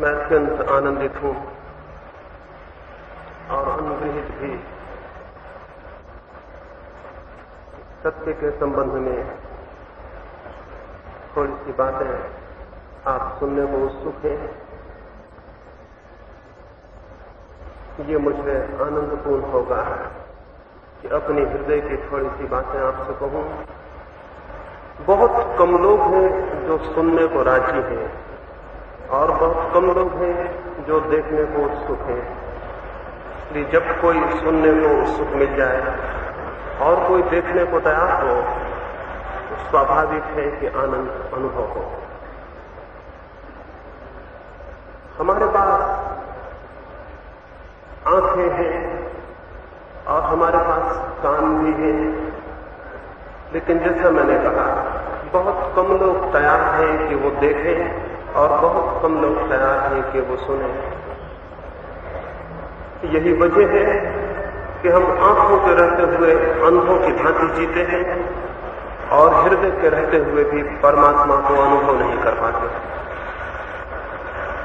मैं अत्यंत आनंदित हूं और अनुग्रहित भी। सत्य के संबंध में थोड़ी सी बातें आप सुनने को उत्सुक हैं। ये मुझे आनंदपूर्ण होगा कि अपनी हृदय की थोड़ी सी बातें आपसे कहूं। बहुत कम लोग हैं जो सुनने को राजी हैं और बहुत कम लोग हैं जो देखने को उत्सुक हैं। इसलिए जब कोई सुनने को उत्सुक मिल जाए और कोई देखने को तैयार हो तो स्वाभाविक है कि आनंद अनुभव हो। हमारे पास आंखें हैं और हमारे पास कान भी हैं, लेकिन जैसा मैंने कहा बहुत कम लोग तैयार हैं कि वो देखें और बहुत कम लोग तैयार हैं कि वो सुने। यही वजह है कि हम आंखों के रहते हुए अंधों की भांति जीते हैं और हृदय के रहते हुए भी परमात्मा को अनुभव नहीं कर पाते।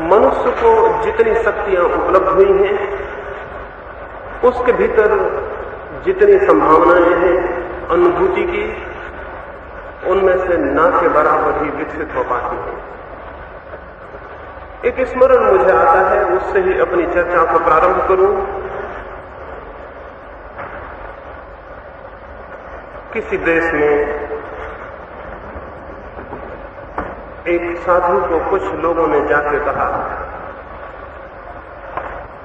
मनुष्य को जितनी शक्तियां उपलब्ध हुई हैं उसके भीतर जितनी संभावनाएं हैं अनुभूति की, उनमें से ना के बराबर ही विकसित हो पाती हैं। एक स्मरण मुझे आता है, उससे ही अपनी चर्चा को प्रारंभ करूं। किसी देश में एक साधु को कुछ लोगों ने जाके कहा,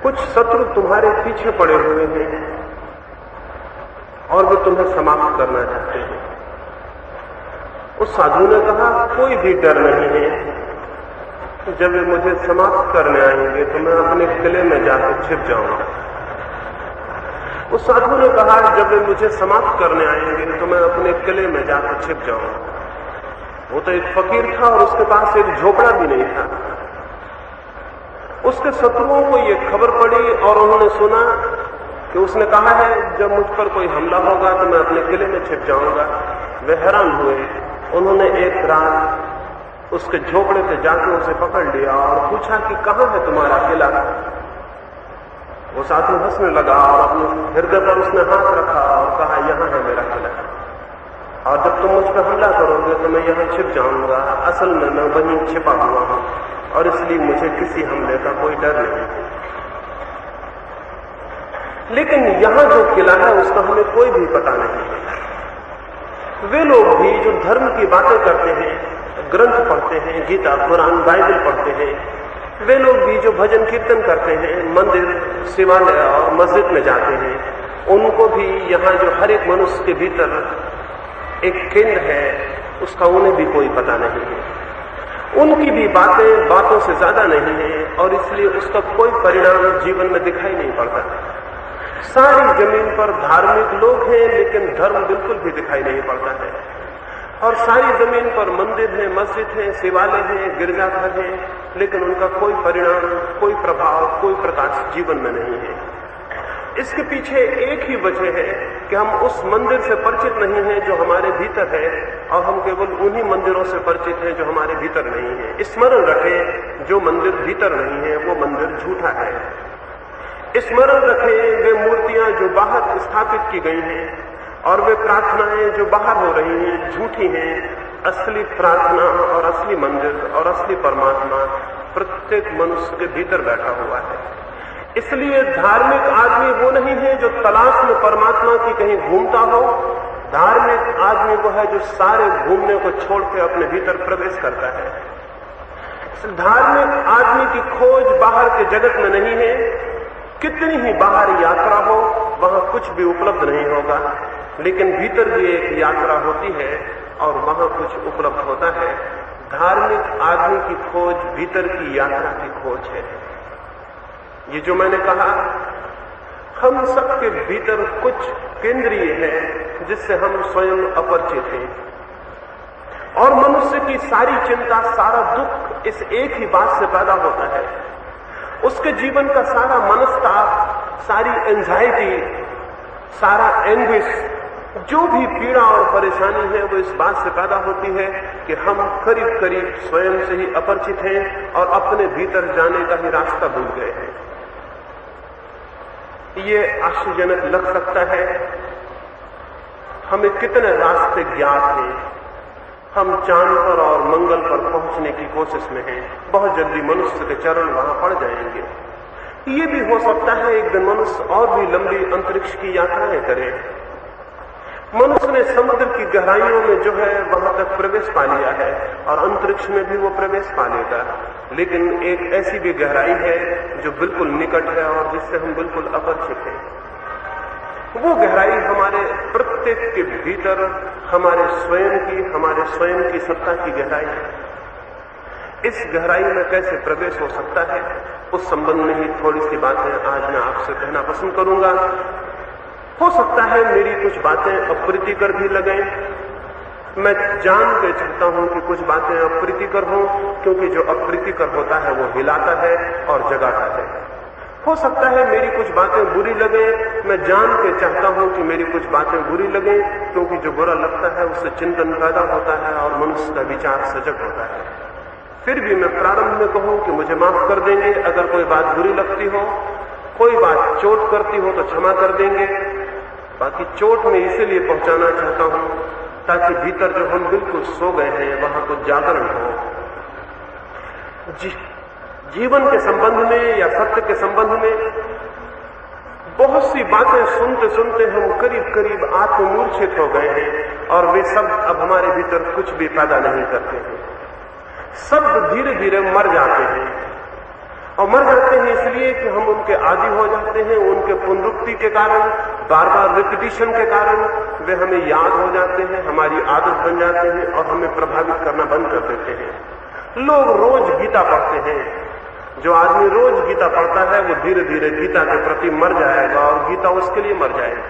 कुछ शत्रु तुम्हारे पीछे पड़े हुए हैं और वे तुम्हें समाप्त करना चाहते हैं। उस साधु ने कहा, कोई भी डर नहीं है, जब वे मुझे समाप्त करने आएंगे तो मैं अपने किले में जाकर छिप जाऊंगा। उस साधु ने कहा, जब वे मुझे समाप्त करने आएंगे तो मैं अपने किले में जाकर छिप जाऊंगा। वो तो एक फकीर था और उसके पास एक झोपड़ा भी नहीं था। उसके शत्रुओं को ये खबर पड़ी और उन्होंने सुना कि उसने कहा है, जब मुझ पर कोई हमला होगा तो मैं अपने किले में छिप जाऊंगा। वे हैरान हुए। उन्होंने एक रात उसके झोपड़े पे जाकर उसे पकड़ लिया और पूछा कि कहां है तुम्हारा किला। वो साधु हंसने लगा और अपने हृदय पर उसने हाथ रखा और कहा, यहां है मेरा किला और जब तुम मुझ पर हमला करोगे तो मैं यहां छिप जाऊंगा। असल में मैं वहीं छिपा हुआ हूं और इसलिए मुझे किसी हमले का कोई डर नहीं। लेकिन यहां जो किला है उसका हमें कोई भी पता नहीं है। वे लोग भी जो धर्म की बातें करते हैं, ग्रंथ पढ़ते हैं, गीता कुरान बाइबल पढ़ते हैं, वे लोग भी जो भजन कीर्तन करते हैं, मंदिर शिवालय और मस्जिद में जाते हैं, उनको भी यहाँ जो हर एक मनुष्य के भीतर एक केंद्र है उसका उन्हें भी कोई पता नहीं है। उनकी भी बातें बातों से ज्यादा नहीं है और इसलिए उसका कोई परिणाम जीवन में दिखाई नहीं पड़ता। सारी जमीन पर धार्मिक लोग हैं लेकिन धर्म बिल्कुल भी दिखाई नहीं पड़ता है और सारी जमीन पर मंदिर है, मस्जिद है, शिवालय है, गिरजाघर है, लेकिन उनका कोई परिणाम, कोई प्रभाव, कोई प्रकाश जीवन में नहीं है। इसके पीछे एक ही वजह है कि हम उस मंदिर से परिचित नहीं हैं जो हमारे भीतर है और हम केवल उन्हीं मंदिरों से परिचित हैं जो हमारे भीतर नहीं है। स्मरण रखें, जो मंदिर भीतर नहीं है वो मंदिर झूठा है। स्मरण रखें, वे मूर्तियां जो बाहर स्थापित की गई हैं और वे प्रार्थनाएं जो बाहर हो रही हैं झूठी हैं। असली प्रार्थना और असली मंदिर और असली परमात्मा प्रत्येक मनुष्य के भीतर बैठा हुआ है। इसलिए धार्मिक आदमी वो नहीं है जो तलाश में परमात्मा की कहीं घूमता हो। धार्मिक आदमी वो है जो सारे घूमने को छोड़ के अपने भीतर प्रवेश करता है। धार्मिक आदमी की खोज बाहर के जगत में नहीं है। कितनी ही बाहर यात्रा हो वहां कुछ भी उपलब्ध नहीं होगा, लेकिन भीतर भी एक यात्रा होती है और वहां कुछ उपलब्ध होता है। धार्मिक आदमी की खोज भीतर की यात्रा की खोज है। ये जो मैंने कहा, हम सबके भीतर कुछ केंद्रीय है जिससे हम स्वयं अपरिचित हैं और मनुष्य की सारी चिंता, सारा दुख इस एक ही बात से पैदा होता है। उसके जीवन का सारा मनस्ताप, सारी एंजाइटी, सारा एंग्विश जो भी पीड़ा और परेशानी है वो इस बात से पैदा होती है कि हम करीब करीब स्वयं से ही अपरिचित हैं और अपने भीतर जाने का ही रास्ता भूल गए हैं। ये आश्चर्यजनक लग सकता है। हमें कितने रास्ते ज्ञात हैं, हम चांद पर और मंगल पर पहुंचने की कोशिश में हैं। बहुत जल्दी मनुष्य के चरण वहां पड़ जाएंगे। ये भी हो सकता है एक दिन मनुष्य और भी लंबी अंतरिक्ष की यात्राएं करे। मनुष्य ने समुद्र की गहराइयों में जो है वहां तक प्रवेश पा लिया है और अंतरिक्ष में भी वो प्रवेश पा लेगा। लेकिन एक ऐसी भी गहराई है जो बिल्कुल निकट है और जिससे हम बिल्कुल अपरिचित हैं। वो गहराई हमारे प्रत्येक के भीतर हमारे स्वयं की सत्ता की गहराई है। इस गहराई में कैसे प्रवेश हो सकता है, उस संबंध में ही थोड़ी सी बातें आज मैं आपसे कहना पसंद करूंगा। हो सकता है मेरी कुछ बातें अप्रीतिकर भी लगें। मैं जान के चाहता हूं कि कुछ बातें अप्रीतिकर हों, क्योंकि जो अप्रीतिकर होता है वो हिलाता है और जगाता है। हो सकता है मेरी कुछ बातें बुरी लगें। मैं जान के चाहता हूं कि मेरी कुछ बातें बुरी लगें, क्योंकि जो बुरा लगता है उससे चिंतन पैदा होता है और मनुष्य का विचार सजग होता है। फिर भी मैं प्रारंभ में कहूं कि मुझे माफ कर देंगे अगर कोई बात बुरी लगती हो, कोई बात चोट करती हो तो क्षमा कर देंगे। बाकी चोट में इसीलिए पहुंचाना चाहता हूं ताकि भीतर जो हम बिल्कुल सो गए हैं वहां कुछ जागरण हो। जीवन के संबंध में या सत्य के संबंध में बहुत सी बातें सुनते सुनते हम करीब करीब आत्ममूर्छित हो गए हैं और वे सब अब हमारे भीतर कुछ भी पैदा नहीं करते हैं। शब्द धीरे धीरे मर जाते हैं और मर जाते हैं इसलिए कि हम उनके आदी हो जाते हैं। उनके पुनरुक्ति के कारण, बार बार रिपीटिशन के कारण वे हमें याद हो जाते हैं, हमारी आदत बन जाते हैं और हमें प्रभावित करना बंद कर देते हैं। लोग रोज गीता पढ़ते हैं। जो आदमी रोज गीता पढ़ता है वो धीरे धीरे गीता के प्रति मर जाएगा और गीता उसके लिए मर जाएगी,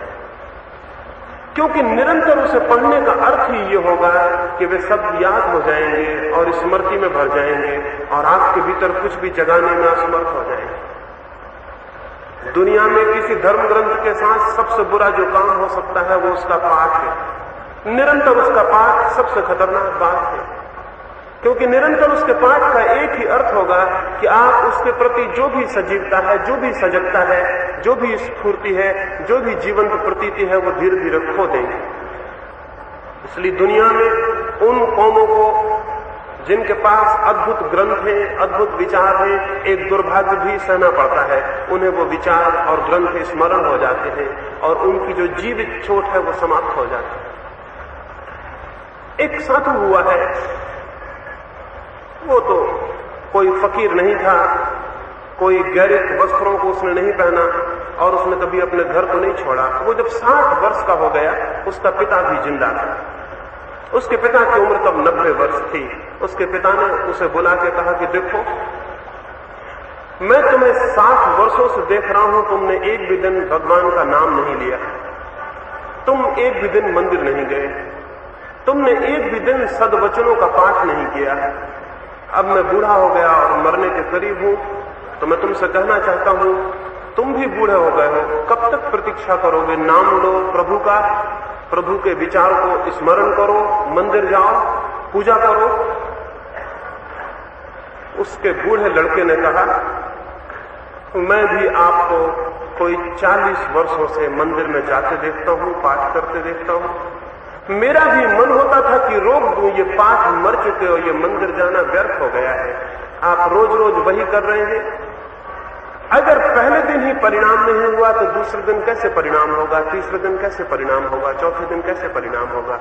क्योंकि निरंतर उसे पढ़ने का अर्थ ही ये होगा कि वे सब याद हो जाएंगे और स्मृति में भर जाएंगे और आपके भीतर कुछ भी जगाने में असमर्थ हो जाएंगे। दुनिया में किसी धर्म ग्रंथ के साथ सबसे बुरा जो काम हो सकता है वो उसका पाठ है। निरंतर उसका पाठ सबसे खतरनाक बात है, क्योंकि निरंतर उसके पाठ का एक ही अर्थ होगा कि आप उसके प्रति जो भी सजीवता है, जो भी सजगता है, जो भी स्फूर्ति है, जो भी जीवंत प्रतीति है वो धीरे धीरे खो देंगे। इसलिए दुनिया में उन कौमों को जिनके पास अद्भुत ग्रंथ हैं, अद्भुत विचार हैं, एक दुर्भाग्य भी सहना पड़ता है। उन्हें वो विचार और ग्रंथ स्मरण हो जाते हैं और उनकी जो जीवित चोट है वो समाप्त हो जाती है। एक साधु हुआ है, वो तो कोई फकीर नहीं था, कोई गैरिक वस्त्रों को उसने नहीं पहना और उसने कभी अपने घर को नहीं छोड़ा। वो जब 60 वर्ष का हो गया, उसका पिता भी जिंदा था। उसके पिता की उम्र तब 90 वर्ष थी। उसके पिता ने उसे बुला के कहा कि देखो, मैं तुम्हें 60 वर्षों से देख रहा हूं, तुमने एक भी दिन भगवान का नाम नहीं लिया, तुम एक भी दिन मंदिर नहीं गए, तुमने एक भी दिन सद्वचनों का पाठ नहीं किया। अब मैं बूढ़ा हो गया और मरने के करीब हूं, तो मैं तुमसे कहना चाहता हूं, तुम भी बूढ़े हो गए हो, कब तक प्रतीक्षा करोगे? नाम लो प्रभु का, प्रभु के विचार को स्मरण करो, मंदिर जाओ, पूजा करो। उसके बूढ़े लड़के ने कहा, मैं भी आपको कोई 40 वर्षों से मंदिर में जाते देखता हूं, पाठ करते देखता हूं। मेरा भी मन होता था कि रोक दूं, ये पाठ मर चुके हो, ये मंदिर जाना व्यर्थ हो गया है, आप रोज रोज वही कर रहे हैं। अगर पहले दिन ही परिणाम नहीं हुआ तो दूसरे दिन कैसे परिणाम होगा, तीसरे दिन कैसे परिणाम होगा, चौथे दिन कैसे परिणाम होगा?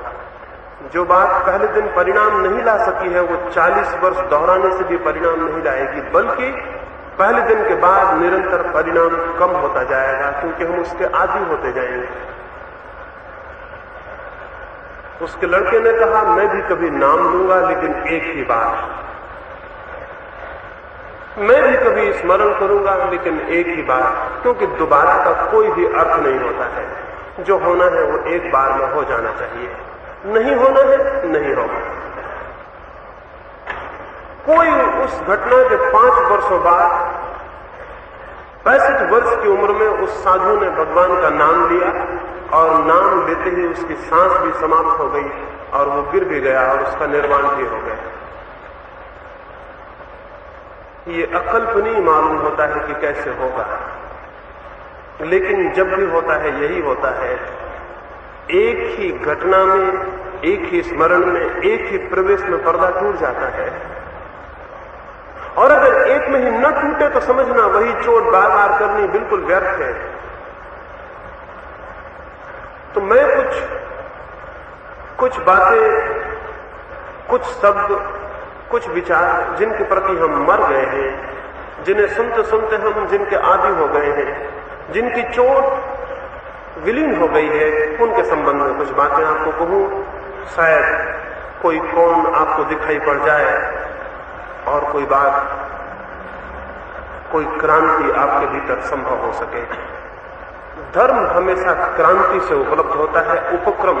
जो बात पहले दिन परिणाम नहीं ला सकी है वो 40 वर्ष दोहराने से भी परिणाम नहीं लाएगी, बल्कि पहले दिन के बाद निरंतर परिणाम कम होता जाएगा, क्योंकि हम उसके आदी होते जाएंगे। उसके लड़के ने कहा, मैं भी कभी नाम लूंगा, लेकिन एक ही बार, मैं भी कभी स्मरण करूंगा, लेकिन एक ही बार, क्योंकि दोबारा का कोई भी अर्थ नहीं होता है। जो होना है वो एक बार में हो जाना चाहिए, नहीं होना है नहीं होगा। कोई उस घटना के 5 वर्षों बाद 65 वर्ष की उम्र में उस साधु ने भगवान का नाम लिया और नाम लेते ही उसकी सांस भी समाप्त हो गई और वो गिर भी गया और उसका निर्वाण भी हो गया। ये अकल्पनीय मालूम होता है कि कैसे होगा, लेकिन जब भी होता है यही होता है। एक ही घटना में, एक ही स्मरण में, एक ही प्रवेश में पर्दा टूट जाता है। और अगर एक में ही न टूटे तो समझना वही चोट बार बार करनी बिल्कुल व्यर्थ है। तो मैं कुछ बातें, कुछ शब्द, कुछ विचार जिनके प्रति हम मर गए हैं, जिन्हें सुनते सुनते हम जिनके आदी हो गए हैं, जिनकी चोट विलीन हो गई है, उनके संबंध में कुछ बातें आपको कहूं। शायद कोई कौन आपको दिखाई पड़ जाए और कोई बात, कोई क्रांति आपके भीतर संभव हो सके। धर्म हमेशा क्रांति से उपलब्ध होता है, उपक्रम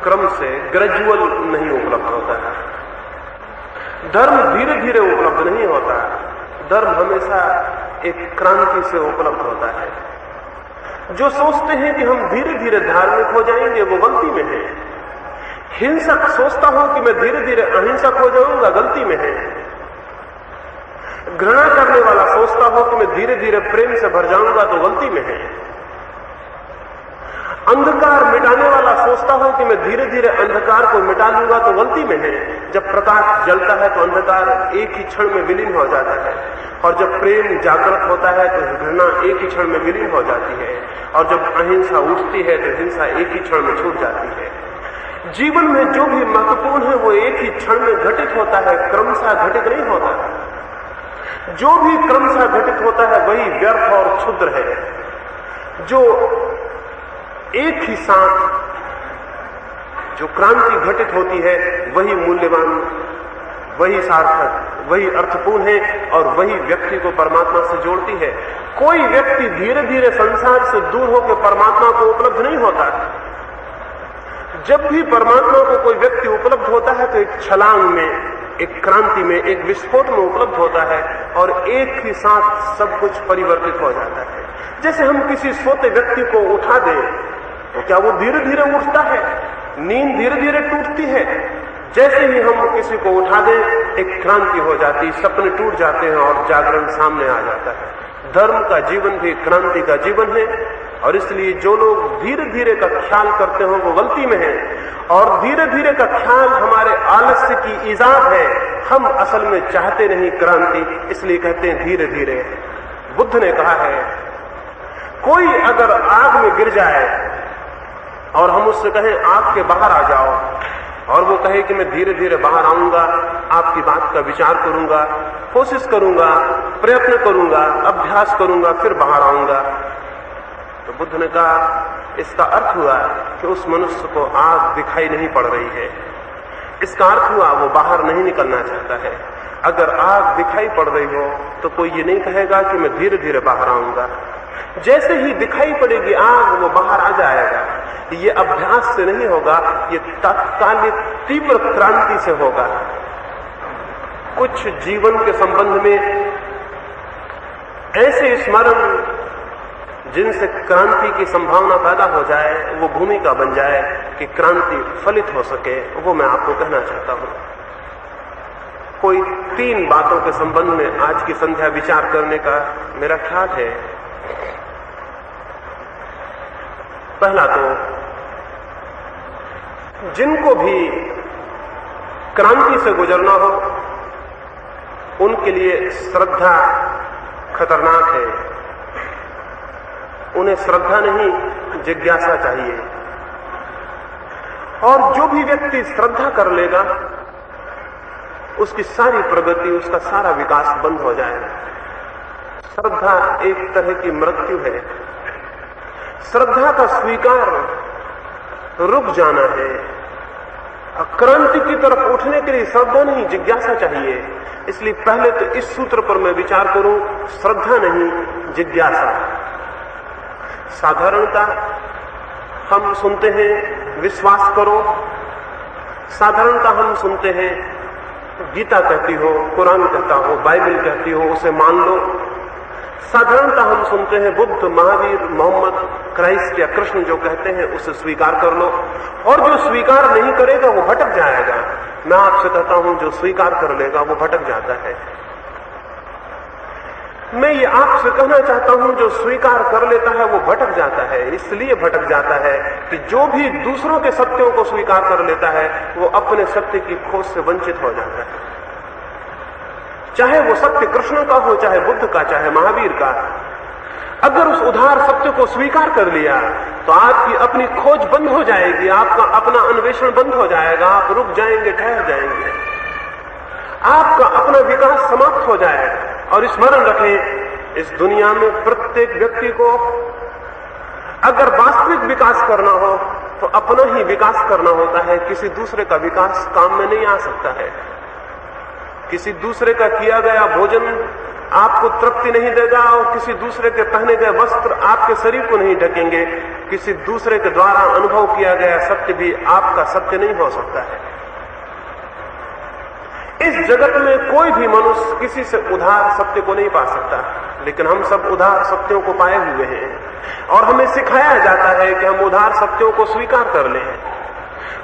क्रम से, ग्रेजुअल नहीं उपलब्ध होता है। धर्म धीरे धीरे उपलब्ध नहीं होता, धर्म हमेशा एक क्रांति से उपलब्ध होता है। जो सोचते हैं कि हम धीरे धीरे धार्मिक हो जाएंगे वो गलती में है। हिंसक सोचता हूं कि मैं धीरे धीरे अहिंसक हो जाऊंगा, गलती में है। घृणा करने वाला सोचता हो कि मैं धीरे धीरे प्रेम से भर जाऊंगा तो गलती में है। अंधकार मिटाने वाला सोचता हो कि मैं धीरे धीरे अंधकार को मिटा लूंगा तो गलती में है। जब प्रकाश जलता है तो अंधकार एक ही क्षण में विलीन हो जाता है, और जब प्रेम जागृत होता है तो घृणा एक ही क्षण में विलीन हो जाती है, और जब अहिंसा उठती है तो हिंसा एक ही क्षण में छूट जाती है। जीवन में जो भी महत्वपूर्ण है वो एक ही क्षण में घटित होता है, क्रमशः घटित नहीं होता है। जो भी क्रमशः घटित होता है वही व्यर्थ और क्षुद्र है। जो एक ही साथ जो क्रांति घटित होती है वही मूल्यवान, वही सार्थक, वही अर्थपूर्ण है, और वही व्यक्ति को परमात्मा से जोड़ती है। कोई व्यक्ति धीरे धीरे संसार से दूर होकर परमात्मा को उपलब्ध नहीं होता। जब भी परमात्मा को कोई व्यक्ति उपलब्ध होता है तो एक छलांग में, एक क्रांति में, एक विस्फोट में उपलब्ध होता है, और एक ही साथ सब कुछ परिवर्तित हो जाता है। जैसे हम किसी सोते व्यक्ति को उठा दें तो क्या वो धीरे धीरे उठता है? नींद धीरे धीरे टूटती है। जैसे ही हम किसी को उठा दें एक क्रांति हो जाती है, सपने टूट जाते हैं और जागरण सामने आ जाता है। धर्म का जीवन भी क्रांति का जीवन है, और इसलिए जो लोग धीरे धीरे का ख्याल करते हो वो गलती में है। और धीरे धीरे का ख्याल हमारे आलस्य की ईजाद है। हम असल में चाहते नहीं क्रांति, इसलिए कहते हैं धीरे धीरे। बुद्ध ने कहा है, कोई अगर आग में गिर जाए और हम उससे कहें आग के बाहर आ जाओ, और वो कहे कि मैं धीरे धीरे बाहर आऊंगा, आपकी बात का विचार करूंगा, कोशिश करूंगा, प्रयत्न करूंगा, अभ्यास करूंगा, फिर बाहर आऊंगा, तो बुद्ध ने कहा इसका अर्थ हुआ कि उस मनुष्य को आग दिखाई नहीं पड़ रही है। इसका अर्थ हुआ वो बाहर नहीं निकलना चाहता है। अगर आग दिखाई पड़ रही हो तो कोई ये नहीं कहेगा कि मैं धीरे धीरे बाहर आऊंगा। जैसे ही दिखाई पड़ेगी आग वो बाहर आ जाएगा। ये अभ्यास से नहीं होगा, ये तात्कालिक तीव्र क्रांति से होगा। कुछ जीवन के संबंध में ऐसे स्मरण जिनसे क्रांति की संभावना पैदा हो जाए, वो भूमिका बन जाए कि क्रांति फलित हो सके, वो मैं आपको कहना चाहता हूं। कोई 3 बातों के संबंध में आज की संध्या विचार करने का मेरा ख्याल है। पहला तो जिनको भी क्रांति से गुजरना हो उनके लिए श्रद्धा खतरनाक है। उन्हें श्रद्धा नहीं, जिज्ञासा चाहिए। और जो भी व्यक्ति श्रद्धा कर लेगा उसकी सारी प्रगति, उसका सारा विकास बंद हो जाएगा। श्रद्धा एक तरह की मृत्यु है। श्रद्धा का स्वीकार रुक जाना है। क्रांति की तरफ उठने के लिए श्रद्धा नहीं, जिज्ञासा चाहिए। इसलिए पहले तो इस सूत्र पर मैं विचार करूं, श्रद्धा नहीं, जिज्ञासा। साधारणता हम सुनते हैं विश्वास करो, साधारणता हम सुनते हैं गीता कहती हो, कुरान कहता हो, बाइबल कहती हो, उसे मान लो। साधारणतः हम सुनते हैं बुद्ध, महावीर, मोहम्मद, क्राइस्ट या कृष्ण जो कहते हैं उसे स्वीकार कर लो, और जो स्वीकार नहीं करेगा वो भटक जाएगा। मैं आपसे कहता हूं जो स्वीकार कर लेगा वो भटक जाता है। मैं ये आपसे कहना चाहता हूं जो स्वीकार कर लेता है वो भटक जाता है। इसलिए भटक जाता है कि जो भी दूसरों के सत्यों को स्वीकार कर लेता है वो अपने सत्य की खोज से वंचित हो जाता है। चाहे वो सत्य कृष्ण का हो, चाहे बुद्ध का, चाहे महावीर का। अगर उस उधार सत्य को स्वीकार कर लिया तो आपकी अपनी खोज बंद हो जाएगी, आपका अपना अन्वेषण बंद हो जाएगा, आप रुक जाएंगे, ठहर जाएंगे, आपका अपना विकास समाप्त हो जाएगा। और स्मरण रखें, इस दुनिया में प्रत्येक व्यक्ति को अगर वास्तविक विकास करना हो तो अपना ही विकास करना होता है। किसी दूसरे का विकास काम में नहीं आ सकता है। किसी दूसरे का किया गया भोजन आपको तृप्ति नहीं देगा, और किसी दूसरे के पहने गए वस्त्र आपके शरीर को नहीं ढकेंगे। किसी दूसरे के द्वारा अनुभव किया गया सत्य भी आपका सत्य नहीं हो सकता है। इस जगत में कोई भी मनुष्य किसी से उधार सत्य को नहीं पा सकता, लेकिन हम सब उधार सत्यों को पाए हुए हैं, और हमें सिखाया जाता है कि हम उधार सत्यों को स्वीकार कर लें।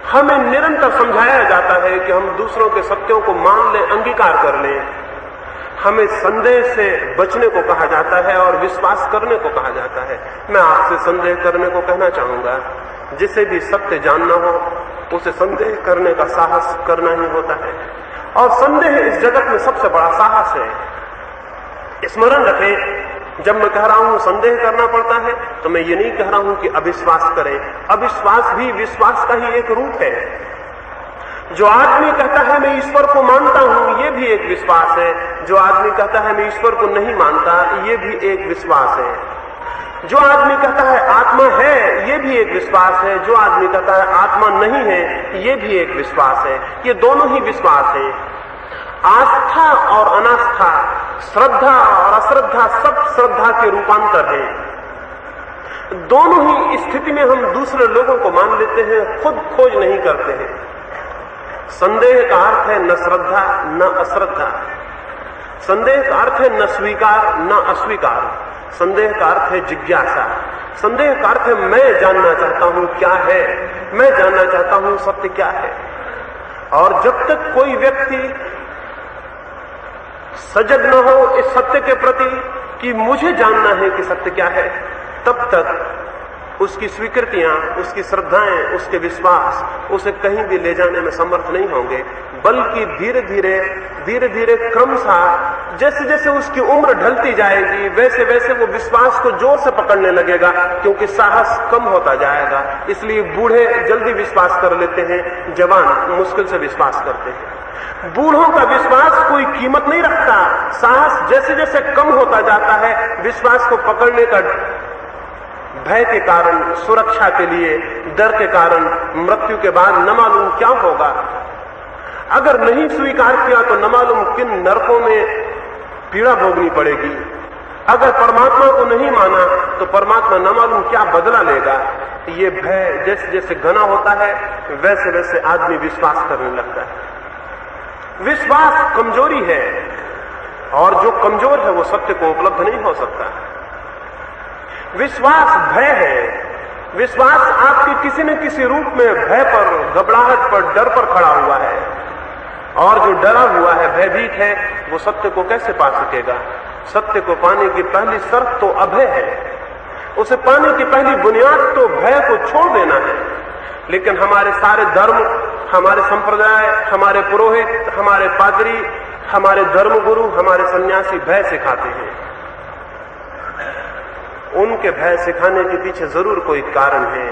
हमें निरंतर समझाया जाता है कि हम दूसरों के सत्यों को मान लें, अंगीकार कर लें। हमें संदेह से बचने को कहा जाता है और विश्वास करने को कहा जाता है। मैं आपसे संदेह करने को कहना चाहूंगा। जिसे भी सत्य जानना हो उसे संदेह करने का साहस करना ही होता है, और संदेह इस जगत में सबसे बड़ा साहस है। स्मरण रखें, जब मैं कह रहा हूं संदेह करना पड़ता है तो मैं ये नहीं कह रहा हूं कि अविश्वास करें। अविश्वास भी विश्वास का ही एक रूप है। जो आदमी कहता है मैं ईश्वर को मानता हूं, ये भी एक विश्वास है। जो आदमी कहता है मैं ईश्वर को नहीं मानता, ये भी एक विश्वास है। जो आदमी कहता है आत्मा है, ये भी एक विश्वास है। जो आदमी कहता है आत्मा नहीं है, ये भी एक विश्वास है। ये दोनों ही विश्वास है। आस्था और अनास्था, श्रद्धा और अश्रद्धा सब श्रद्धा के रूपांतर हैं। दोनों ही स्थिति में हम दूसरे लोगों को मान लेते हैं, खुद खोज नहीं करते हैं। संदेह का अर्थ है न श्रद्धा न अश्रद्धा। संदेह का अर्थ है न स्वीकार न अस्वीकार। संदेह का अर्थ है जिज्ञासा। संदेह का अर्थ है मैं जानना चाहता हूं क्या है, मैं जानना चाहता हूं सत्य क्या है। और जब तक कोई व्यक्ति सजग न हो इस सत्य के प्रति कि मुझे जानना है कि सत्य क्या है, तब तक उसकी स्वीकृतियां, उसकी श्रद्धाएं, उसके विश्वास उसे कहीं भी ले जाने में समर्थ नहीं होंगे। बल्कि धीरे धीरे क्रमशः जैसे जैसे उसकी उम्र ढलती जाएगी वैसे वैसे वो विश्वास को जोर से पकड़ने लगेगा, क्योंकि साहस कम होता जाएगा। इसलिए बूढ़े जल्दी विश्वास कर लेते हैं, जवान मुश्किल से विश्वास करते हैं। बूढ़ों का विश्वास कोई कीमत नहीं रखता। साहस जैसे जैसे कम होता जाता है, विश्वास को पकड़ने का भय के कारण, सुरक्षा के लिए, डर के कारण, मृत्यु के बाद न मालूम क्या होगा। अगर नहीं स्वीकार किया तो न मालूम किन नरकों में पीड़ा भोगनी पड़ेगी। अगर परमात्मा को नहीं माना तो परमात्मा न मालूम क्या बदला लेगा। ये भय जैसे जैसे घना होता है वैसे वैसे आदमी विश्वास करने लगता है। विश्वास कमजोरी है, और जो कमजोर है वो सत्य को उपलब्ध नहीं हो सकता। विश्वास भय है। विश्वास आपके किसी न किसी रूप में भय पर, घबराहट पर, डर पर खड़ा हुआ है, और जो डरा हुआ है, भयभीत है, वो सत्य को कैसे पा सकेगा। सत्य को पाने की पहली शर्त तो अभय है। उसे पाने की पहली बुनियाद तो भय को छोड़ देना है। लेकिन हमारे सारे धर्म, हमारे संप्रदाय, हमारे पुरोहित, हमारे पादरी, हमारे धर्मगुरु, हमारे सन्यासी भय सिखाते हैं। उनके भय सिखाने के पीछे जरूर कोई कारण है।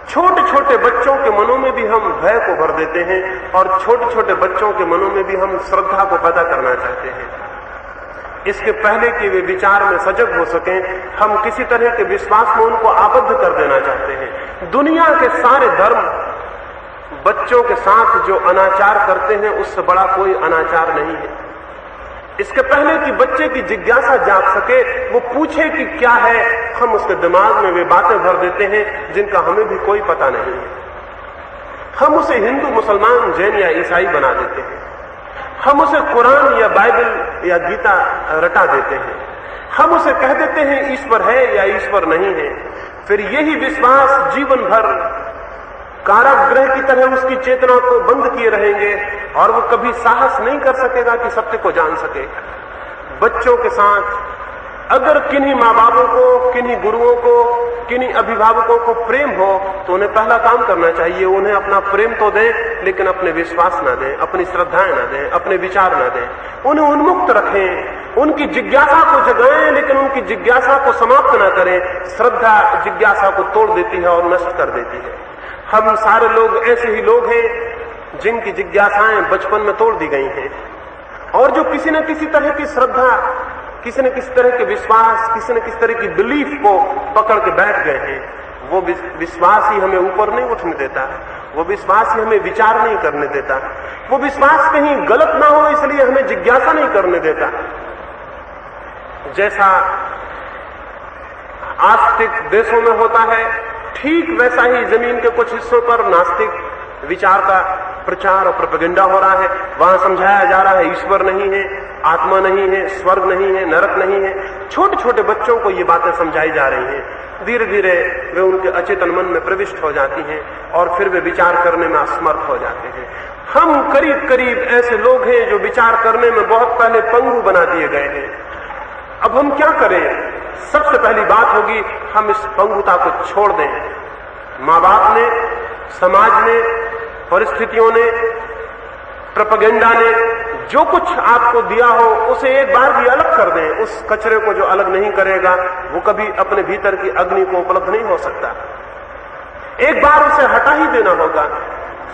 छोटे छोटे बच्चों के मनों में भी हम भय को भर देते हैं, और छोटे छोटे बच्चों के मनों में भी हम श्रद्धा को पैदा करना चाहते हैं। इसके पहले कि वे विचार में सजग हो सकें, हम किसी तरह के विश्वास में उनको आबद्ध कर देना चाहते हैं। दुनिया के सारे धर्म बच्चों के साथ जो अनाचार करते हैं उससे बड़ा कोई अनाचार नहीं है। इसके पहले कि बच्चे की जिज्ञासा जाग सके, वो पूछे कि क्या है, हम उसके दिमाग में वे बातें भर देते हैं जिनका हमें भी कोई पता नहीं है। हम उसे हिंदू, मुसलमान, जैन या ईसाई बना देते हैं। हम उसे कुरान या बाइबल या गीता रटा देते हैं। हम उसे कह देते हैं ईश्वर है या ईश्वर नहीं है, फिर यही विश्वास जीवन भर कारागृह की तरह उसकी चेतना को बंद किए रहेंगे और वो कभी साहस नहीं कर सकेगा कि सत्य को जान सके। बच्चों के साथ अगर किन्हीं माँ बापों को, किन्हीं गुरुओं को, किन्हीं अभिभावकों को प्रेम हो तो उन्हें पहला काम करना चाहिए, उन्हें अपना प्रेम तो दें लेकिन अपने विश्वास ना दें, अपनी श्रद्धाएं ना दें, अपने विचार ना दें। उन्हें उन्मुक्त रखें, उनकी जिज्ञासा को जगाएं लेकिन उनकी जिज्ञासा को समाप्त ना करें। श्रद्धा जिज्ञासा को तोड़ देती है और नष्ट कर देती है। हम सारे लोग ऐसे ही लोग हैं जिनकी जिज्ञासाएं बचपन में तोड़ दी गई हैं और जो किसी न किसी तरह की श्रद्धा, किसी न किसी तरह के विश्वास, किसी न किसी तरह की बिलीफ को पकड़ के बैठ गए हैं। वो विश्वास ही हमें ऊपर नहीं उठने देता, वो विश्वास ही हमें विचार नहीं करने देता, वो विश्वास कहीं गलत ना हो इसलिए हमें जिज्ञासा नहीं करने देता। जैसा आस्तिक देशों में होता है, ठीक वैसा ही जमीन के कुछ हिस्सों पर नास्तिक विचार का प्रचार और प्रोपेगेंडा हो रहा है। वहां समझाया जा रहा है ईश्वर नहीं है, आत्मा नहीं है, स्वर्ग नहीं है, नरक नहीं है। छोटे छोटे बच्चों को ये बातें समझाई जा रही हैं। धीरे धीरे वे उनके अचेतन मन में प्रविष्ट हो जाती हैं और फिर वे विचार करने में असमर्थ हो जाते हैं। हम करीब करीब ऐसे लोग हैं जो विचार करने में बहुत पहले पंगु बना दिए गए हैं। अब हम क्या करें? सबसे पहली बात होगी हम इस पंगुता को छोड़ दें। माँ बाप ने, समाज ने, परिस्थितियों ने, प्रोपेगेंडा ने जो कुछ आपको दिया हो उसे एक बार भी अलग कर दें। उस कचरे को जो अलग नहीं करेगा वो कभी अपने भीतर की अग्नि को उपलब्ध नहीं हो सकता। एक बार उसे हटा ही देना होगा।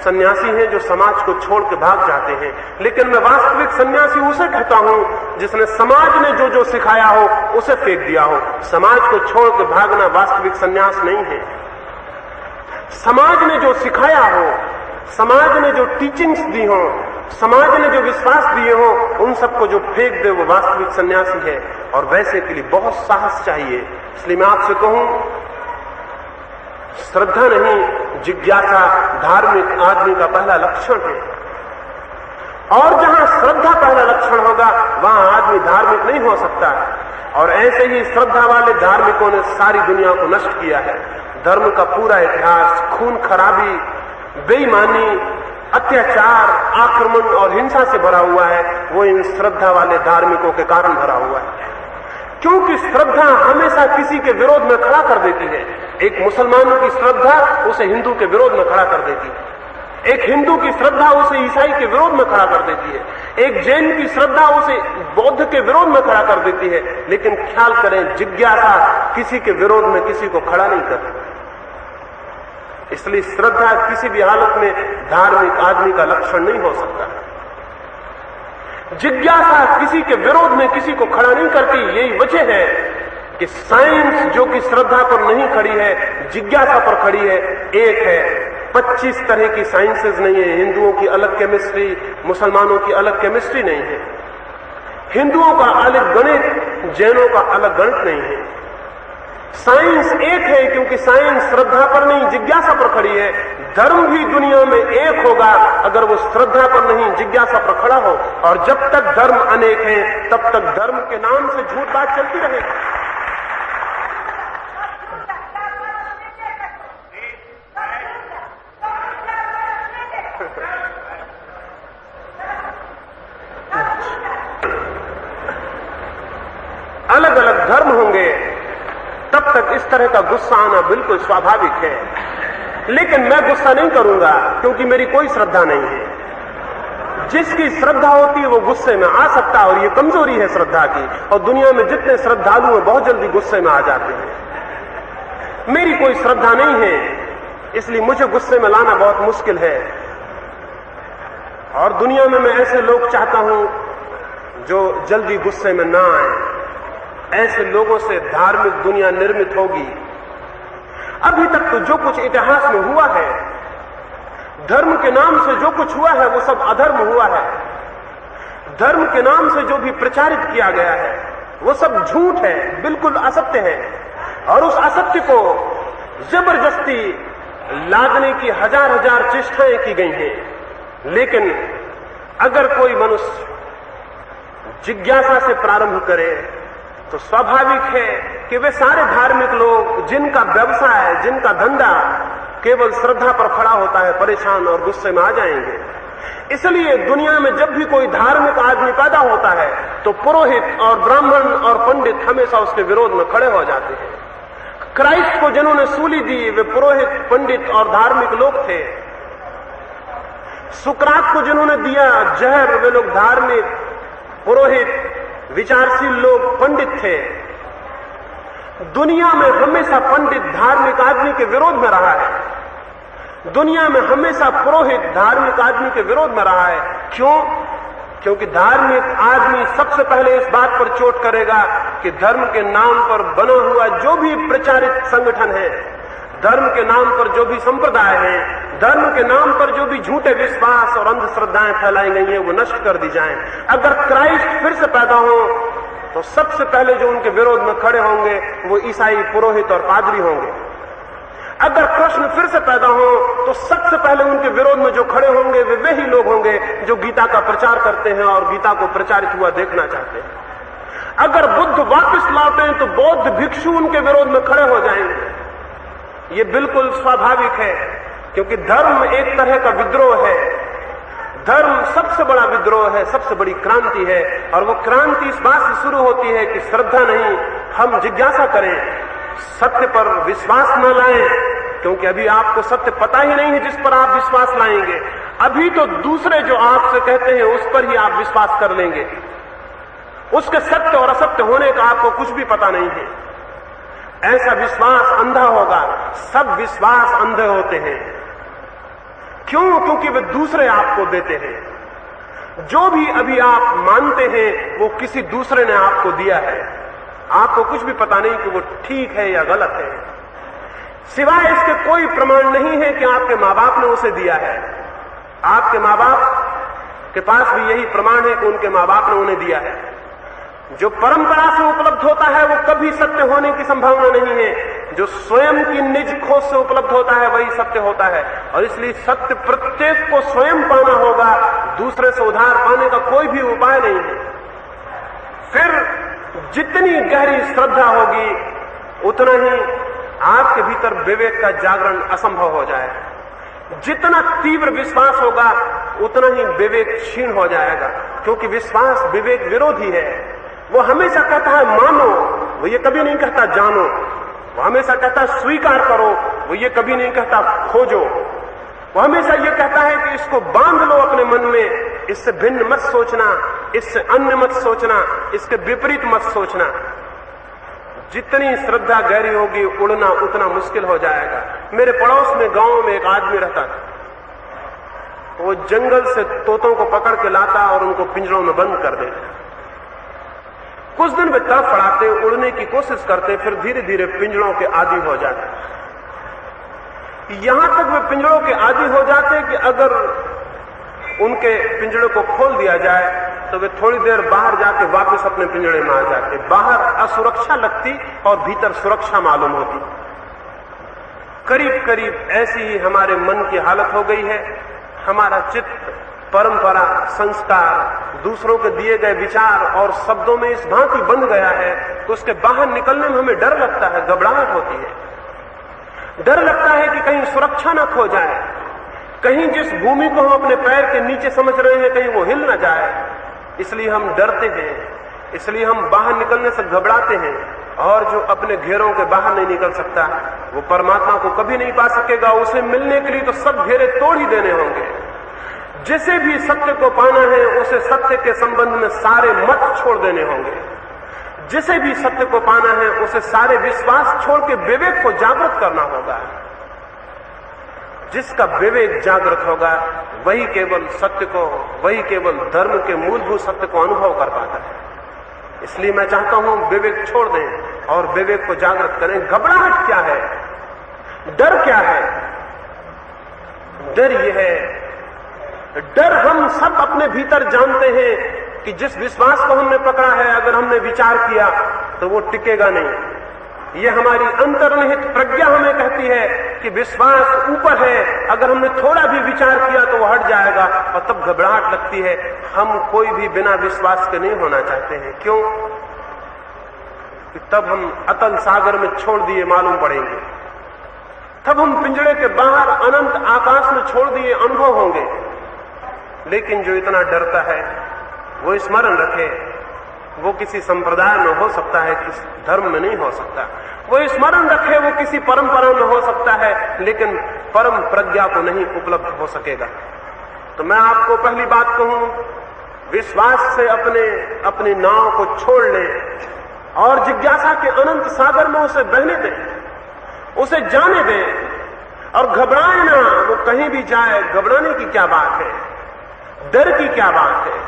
सन्यासी हैं जो समाज को छोड़ के भाग जाते हैं, लेकिन मैं वास्तविक सन्यासी उसे कहता हूं जिसने समाज ने जो जो सिखाया हो उसे फेंक दिया हो। समाज को छोड़ के भागना वास्तविक सन्यास नहीं है। समाज ने जो सिखाया हो, समाज ने जो टीचिंग्स दी हो, समाज ने जो विश्वास दिए हो, उन सबको जो फेंक दे वो वास्तविक सन्यासी है। और वैसे के लिए बहुत साहस चाहिए। इसलिए मैं आपसे कहूं, श्रद्धा नहीं जिज्ञासा धार्मिक आदमी का पहला लक्षण है। और जहां श्रद्धा पहला लक्षण होगा वहां आदमी धार्मिक नहीं हो सकता। और ऐसे ही श्रद्धा वाले धार्मिकों ने सारी दुनिया को नष्ट किया है। धर्म का पूरा इतिहास खून खराबी, बेईमानी, अत्याचार, आक्रमण और हिंसा से भरा हुआ है। वो इन श्रद्धा वाले धार्मिकों के कारण भरा हुआ है, क्योंकि श्रद्धा हमेशा किसी के विरोध में खड़ा कर देती है। एक मुसलमान की श्रद्धा उसे हिंदू के विरोध में खड़ा कर देती है, एक हिंदू की श्रद्धा उसे ईसाई के विरोध में खड़ा कर देती है, एक जैन की श्रद्धा उसे बौद्ध के विरोध में खड़ा कर देती है। लेकिन ख्याल करें, जिज्ञासा किसी के विरोध में किसी को खड़ा नहीं करती। इसलिए श्रद्धा किसी भी हालत में धार्मिक आदमी का लक्षण नहीं हो सकता। जिज्ञासा किसी के विरोध में किसी को खड़ा नहीं करती। यही वजह है कि साइंस जो कि श्रद्धा पर नहीं खड़ी है, जिज्ञासा पर खड़ी है। एक है, 25 तरह की साइंसेज नहीं है। हिंदुओं की अलग केमिस्ट्री, मुसलमानों की अलग केमिस्ट्री नहीं है। हिंदुओं का अलग गणित, जैनों का अलग गणित नहीं है। साइंस एक है क्योंकि साइंस श्रद्धा पर नहीं जिज्ञासा पर खड़ी है। धर्म भी दुनिया में एक होगा अगर वो श्रद्धा पर नहीं जिज्ञासा पर खड़ा हो। और जब तक धर्म अनेक हैं तब तक धर्म के नाम से झूठ बात चलती रहेगी। अलग अलग धर्म होंगे तब तक इस तरह का गुस्सा आना बिल्कुल स्वाभाविक है। लेकिन मैं गुस्सा नहीं करूंगा क्योंकि मेरी कोई श्रद्धा नहीं है। जिसकी श्रद्धा होती है वो गुस्से में आ सकता है और ये कमजोरी है श्रद्धा की। और दुनिया में जितने श्रद्धालु हैं बहुत जल्दी गुस्से में आ जाते हैं। मेरी कोई श्रद्धा नहीं है, इसलिए मुझे गुस्से में लाना बहुत मुश्किल है। और दुनिया में मैं ऐसे लोग चाहता हूं जो जल्दी गुस्से में ना आए। ऐसे लोगों से धार्मिक दुनिया निर्मित होगी। अभी तक तो जो कुछ इतिहास में हुआ है, धर्म के नाम से जो कुछ हुआ है वो सब अधर्म हुआ है। धर्म के नाम से जो भी प्रचारित किया गया है वो सब झूठ है, बिल्कुल असत्य है। और उस असत्य को जबरदस्ती लादने की हजार हजार चेष्टाएं की गई हैं। लेकिन अगर कोई मनुष्य जिज्ञासा से प्रारंभ करे, तो स्वाभाविक है कि वे सारे धार्मिक लोग जिनका व्यवसाय, जिनका धंधा केवल श्रद्धा पर खड़ा होता है, परेशान और गुस्से में आ जाएंगे। इसलिए दुनिया में जब भी कोई धार्मिक आदमी पैदा होता है तो पुरोहित और ब्राह्मण और पंडित हमेशा उसके विरोध में खड़े हो जाते हैं। क्राइस्ट को जिन्होंने सूली दी वे पुरोहित, पंडित और धार्मिक लोग थे। सुकरात को जिन्होंने दिया जहर वे लोग धार्मिक, पुरोहित, विचारशील लोग, पंडित थे। दुनिया में हमेशा पंडित धार्मिक आदमी के विरोध में रहा है। दुनिया में हमेशा पुरोहित धार्मिक आदमी के विरोध में रहा है। क्यों? क्योंकि धार्मिक आदमी सबसे पहले इस बात पर चोट करेगा कि धर्म के नाम पर बना हुआ जो भी प्रचारित संगठन है, धर्म के नाम पर जो भी संप्रदाय है, धर्म के नाम पर जो भी झूठे विश्वास और अंधश्रद्धाएं फैलाई गई हैं, वो नष्ट कर दी जाएं। अगर क्राइस्ट फिर से पैदा हो तो सबसे पहले जो उनके विरोध में खड़े होंगे वो ईसाई, पुरोहित और पादरी होंगे। अगर कृष्ण फिर से पैदा हो तो सबसे पहले उनके विरोध में जो खड़े होंगे वे ही लोग होंगे जो गीता का प्रचार करते हैं और गीता को प्रचारित हुआ देखना चाहते हैं। अगर बुद्ध वापस लौटे तो बौद्ध भिक्षु उनके विरोध में खड़े हो जाएंगे। ये बिल्कुल स्वाभाविक है, क्योंकि धर्म एक तरह का विद्रोह है। धर्म सबसे बड़ा विद्रोह है, सबसे बड़ी क्रांति है। और वो क्रांति इस बात से शुरू होती है कि श्रद्धा नहीं, हम जिज्ञासा करें, सत्य पर विश्वास न लाएं, क्योंकि अभी आपको सत्य पता ही नहीं है जिस पर आप विश्वास लाएंगे। अभी तो दूसरे जो आपसे कहते हैं उस पर ही आप विश्वास कर लेंगे। उसके सत्य और असत्य होने का आपको कुछ भी पता नहीं है। ऐसा विश्वास अंधा होगा। सब विश्वास अंधे होते हैं। क्यों? क्योंकि वे दूसरे आपको देते हैं। जो भी अभी आप मानते हैं वो किसी दूसरे ने आपको दिया है। आपको कुछ भी पता नहीं कि वो ठीक है या गलत है। सिवाय इसके कोई प्रमाण नहीं है कि आपके मां बाप ने उसे दिया है। आपके मां बाप के पास भी यही प्रमाण है कि उनके मां बाप ने उन्हें दिया है। जो परंपरा से उपलब्ध होता है वो कभी सत्य होने की संभावना नहीं है। जो स्वयं की निज खोज से उपलब्ध होता है वही सत्य होता है। और इसलिए सत्य प्रत्येक को स्वयं पाना होगा, दूसरे से उधार पाने का कोई भी उपाय नहीं है। फिर जितनी गहरी श्रद्धा होगी उतना ही आपके भीतर विवेक का जागरण असंभव हो जाएगा। जितना तीव्र विश्वास होगा उतना ही विवेक क्षीण हो जाएगा, क्योंकि विश्वास विवेक विरोधी है। वो हमेशा कहता है मानो, वो ये कभी नहीं कहता जानो। वो हमेशा कहता है स्वीकार करो, वो ये कभी नहीं कहता खोजो। वो हमेशा ये कहता है कि इसको बांध लो अपने मन में, इससे भिन्न मत सोचना, इससे अन्य मत सोचना, इसके विपरीत मत सोचना। जितनी श्रद्धा गहरी होगी उड़ना उतना मुश्किल हो जाएगा। मेरे पड़ोस में गांव में एक आदमी रहता था। वो जंगल से तोतों को पकड़ के लाता और उनको पिंजरों में बंद कर देता। कुछ दिन वे तड़फड़ाते, उड़ने की कोशिश करते, फिर धीरे धीरे पिंजरों के आदी हो जाते। यहां तक वे पिंजरों के आदी हो जाते कि अगर उनके पिंजड़े को खोल दिया जाए तो वे थोड़ी देर बाहर जाके वापस अपने पिंजड़े में आ जाते। बाहर असुरक्षा लगती और भीतर सुरक्षा मालूम होती। करीब करीब ऐसी ही हमारे मन की हालत हो गई है। हमारा चित्त परंपरा, संस्कार, दूसरों के दिए गए विचार और शब्दों में इस भांति बंध गया है तो उसके बाहर निकलने में हमें डर लगता है, घबराहट होती है। डर लगता है कि कहीं सुरक्षा न खो जाए, कहीं जिस भूमि को हम अपने पैर के नीचे समझ रहे हैं कहीं वो हिल न जाए। इसलिए हम डरते हैं, इसलिए हम बाहर निकलने से घबराते हैं। और जो अपने घेरों के बाहर नहीं निकल सकता वो परमात्मा को कभी नहीं पा सकेगा। उसे मिलने के लिए तो सब घेरे तोड़ ही देने होंगे। जिसे भी सत्य को पाना है उसे सत्य के संबंध में सारे मत छोड़ देने होंगे। जिसे भी सत्य को पाना है उसे सारे विश्वास छोड़ के विवेक को जागृत करना होगा। जिसका विवेक जागृत होगा वही केवल सत्य को, वही केवल धर्म के मूलभूत सत्य को अनुभव कर पाता है। इसलिए मैं चाहता हूं विवेक छोड़ दें और विवेक को जागृत करें। घबराहट क्या है? डर क्या है? डर यह है, डर हम सब अपने भीतर जानते हैं कि जिस विश्वास को हमने पकड़ा है अगर हमने विचार किया तो वो टिकेगा नहीं। ये हमारी अंतर्निहित प्रज्ञा हमें कहती है कि विश्वास ऊपर है, अगर हमने थोड़ा भी विचार किया तो वो हट जाएगा और तब घबराहट लगती है। हम कोई भी बिना विश्वास के नहीं होना चाहते हैं। क्यों? कि तब हम अतल सागर में छोड़ दिए मालूम पड़ेंगे, तब हम पिंजड़े के बाहर अनंत आकाश में छोड़ दिए अनुभव होंगे। लेकिन जो इतना डरता है वो स्मरण रखे, वो किसी संप्रदाय में हो सकता है, किसी धर्म में नहीं हो सकता। वो स्मरण रखे, वो किसी परंपरा में हो सकता है, लेकिन परम प्रज्ञा को नहीं उपलब्ध हो सकेगा। तो मैं आपको पहली बात कहूं, विश्वास से अपनी नाव को छोड़ लें और जिज्ञासा के अनंत सागर में उसे बहने दें, उसे जाने दें और घबराए ना। वो कहीं भी जाए, घबराने की क्या बात है, डर की क्या बात है।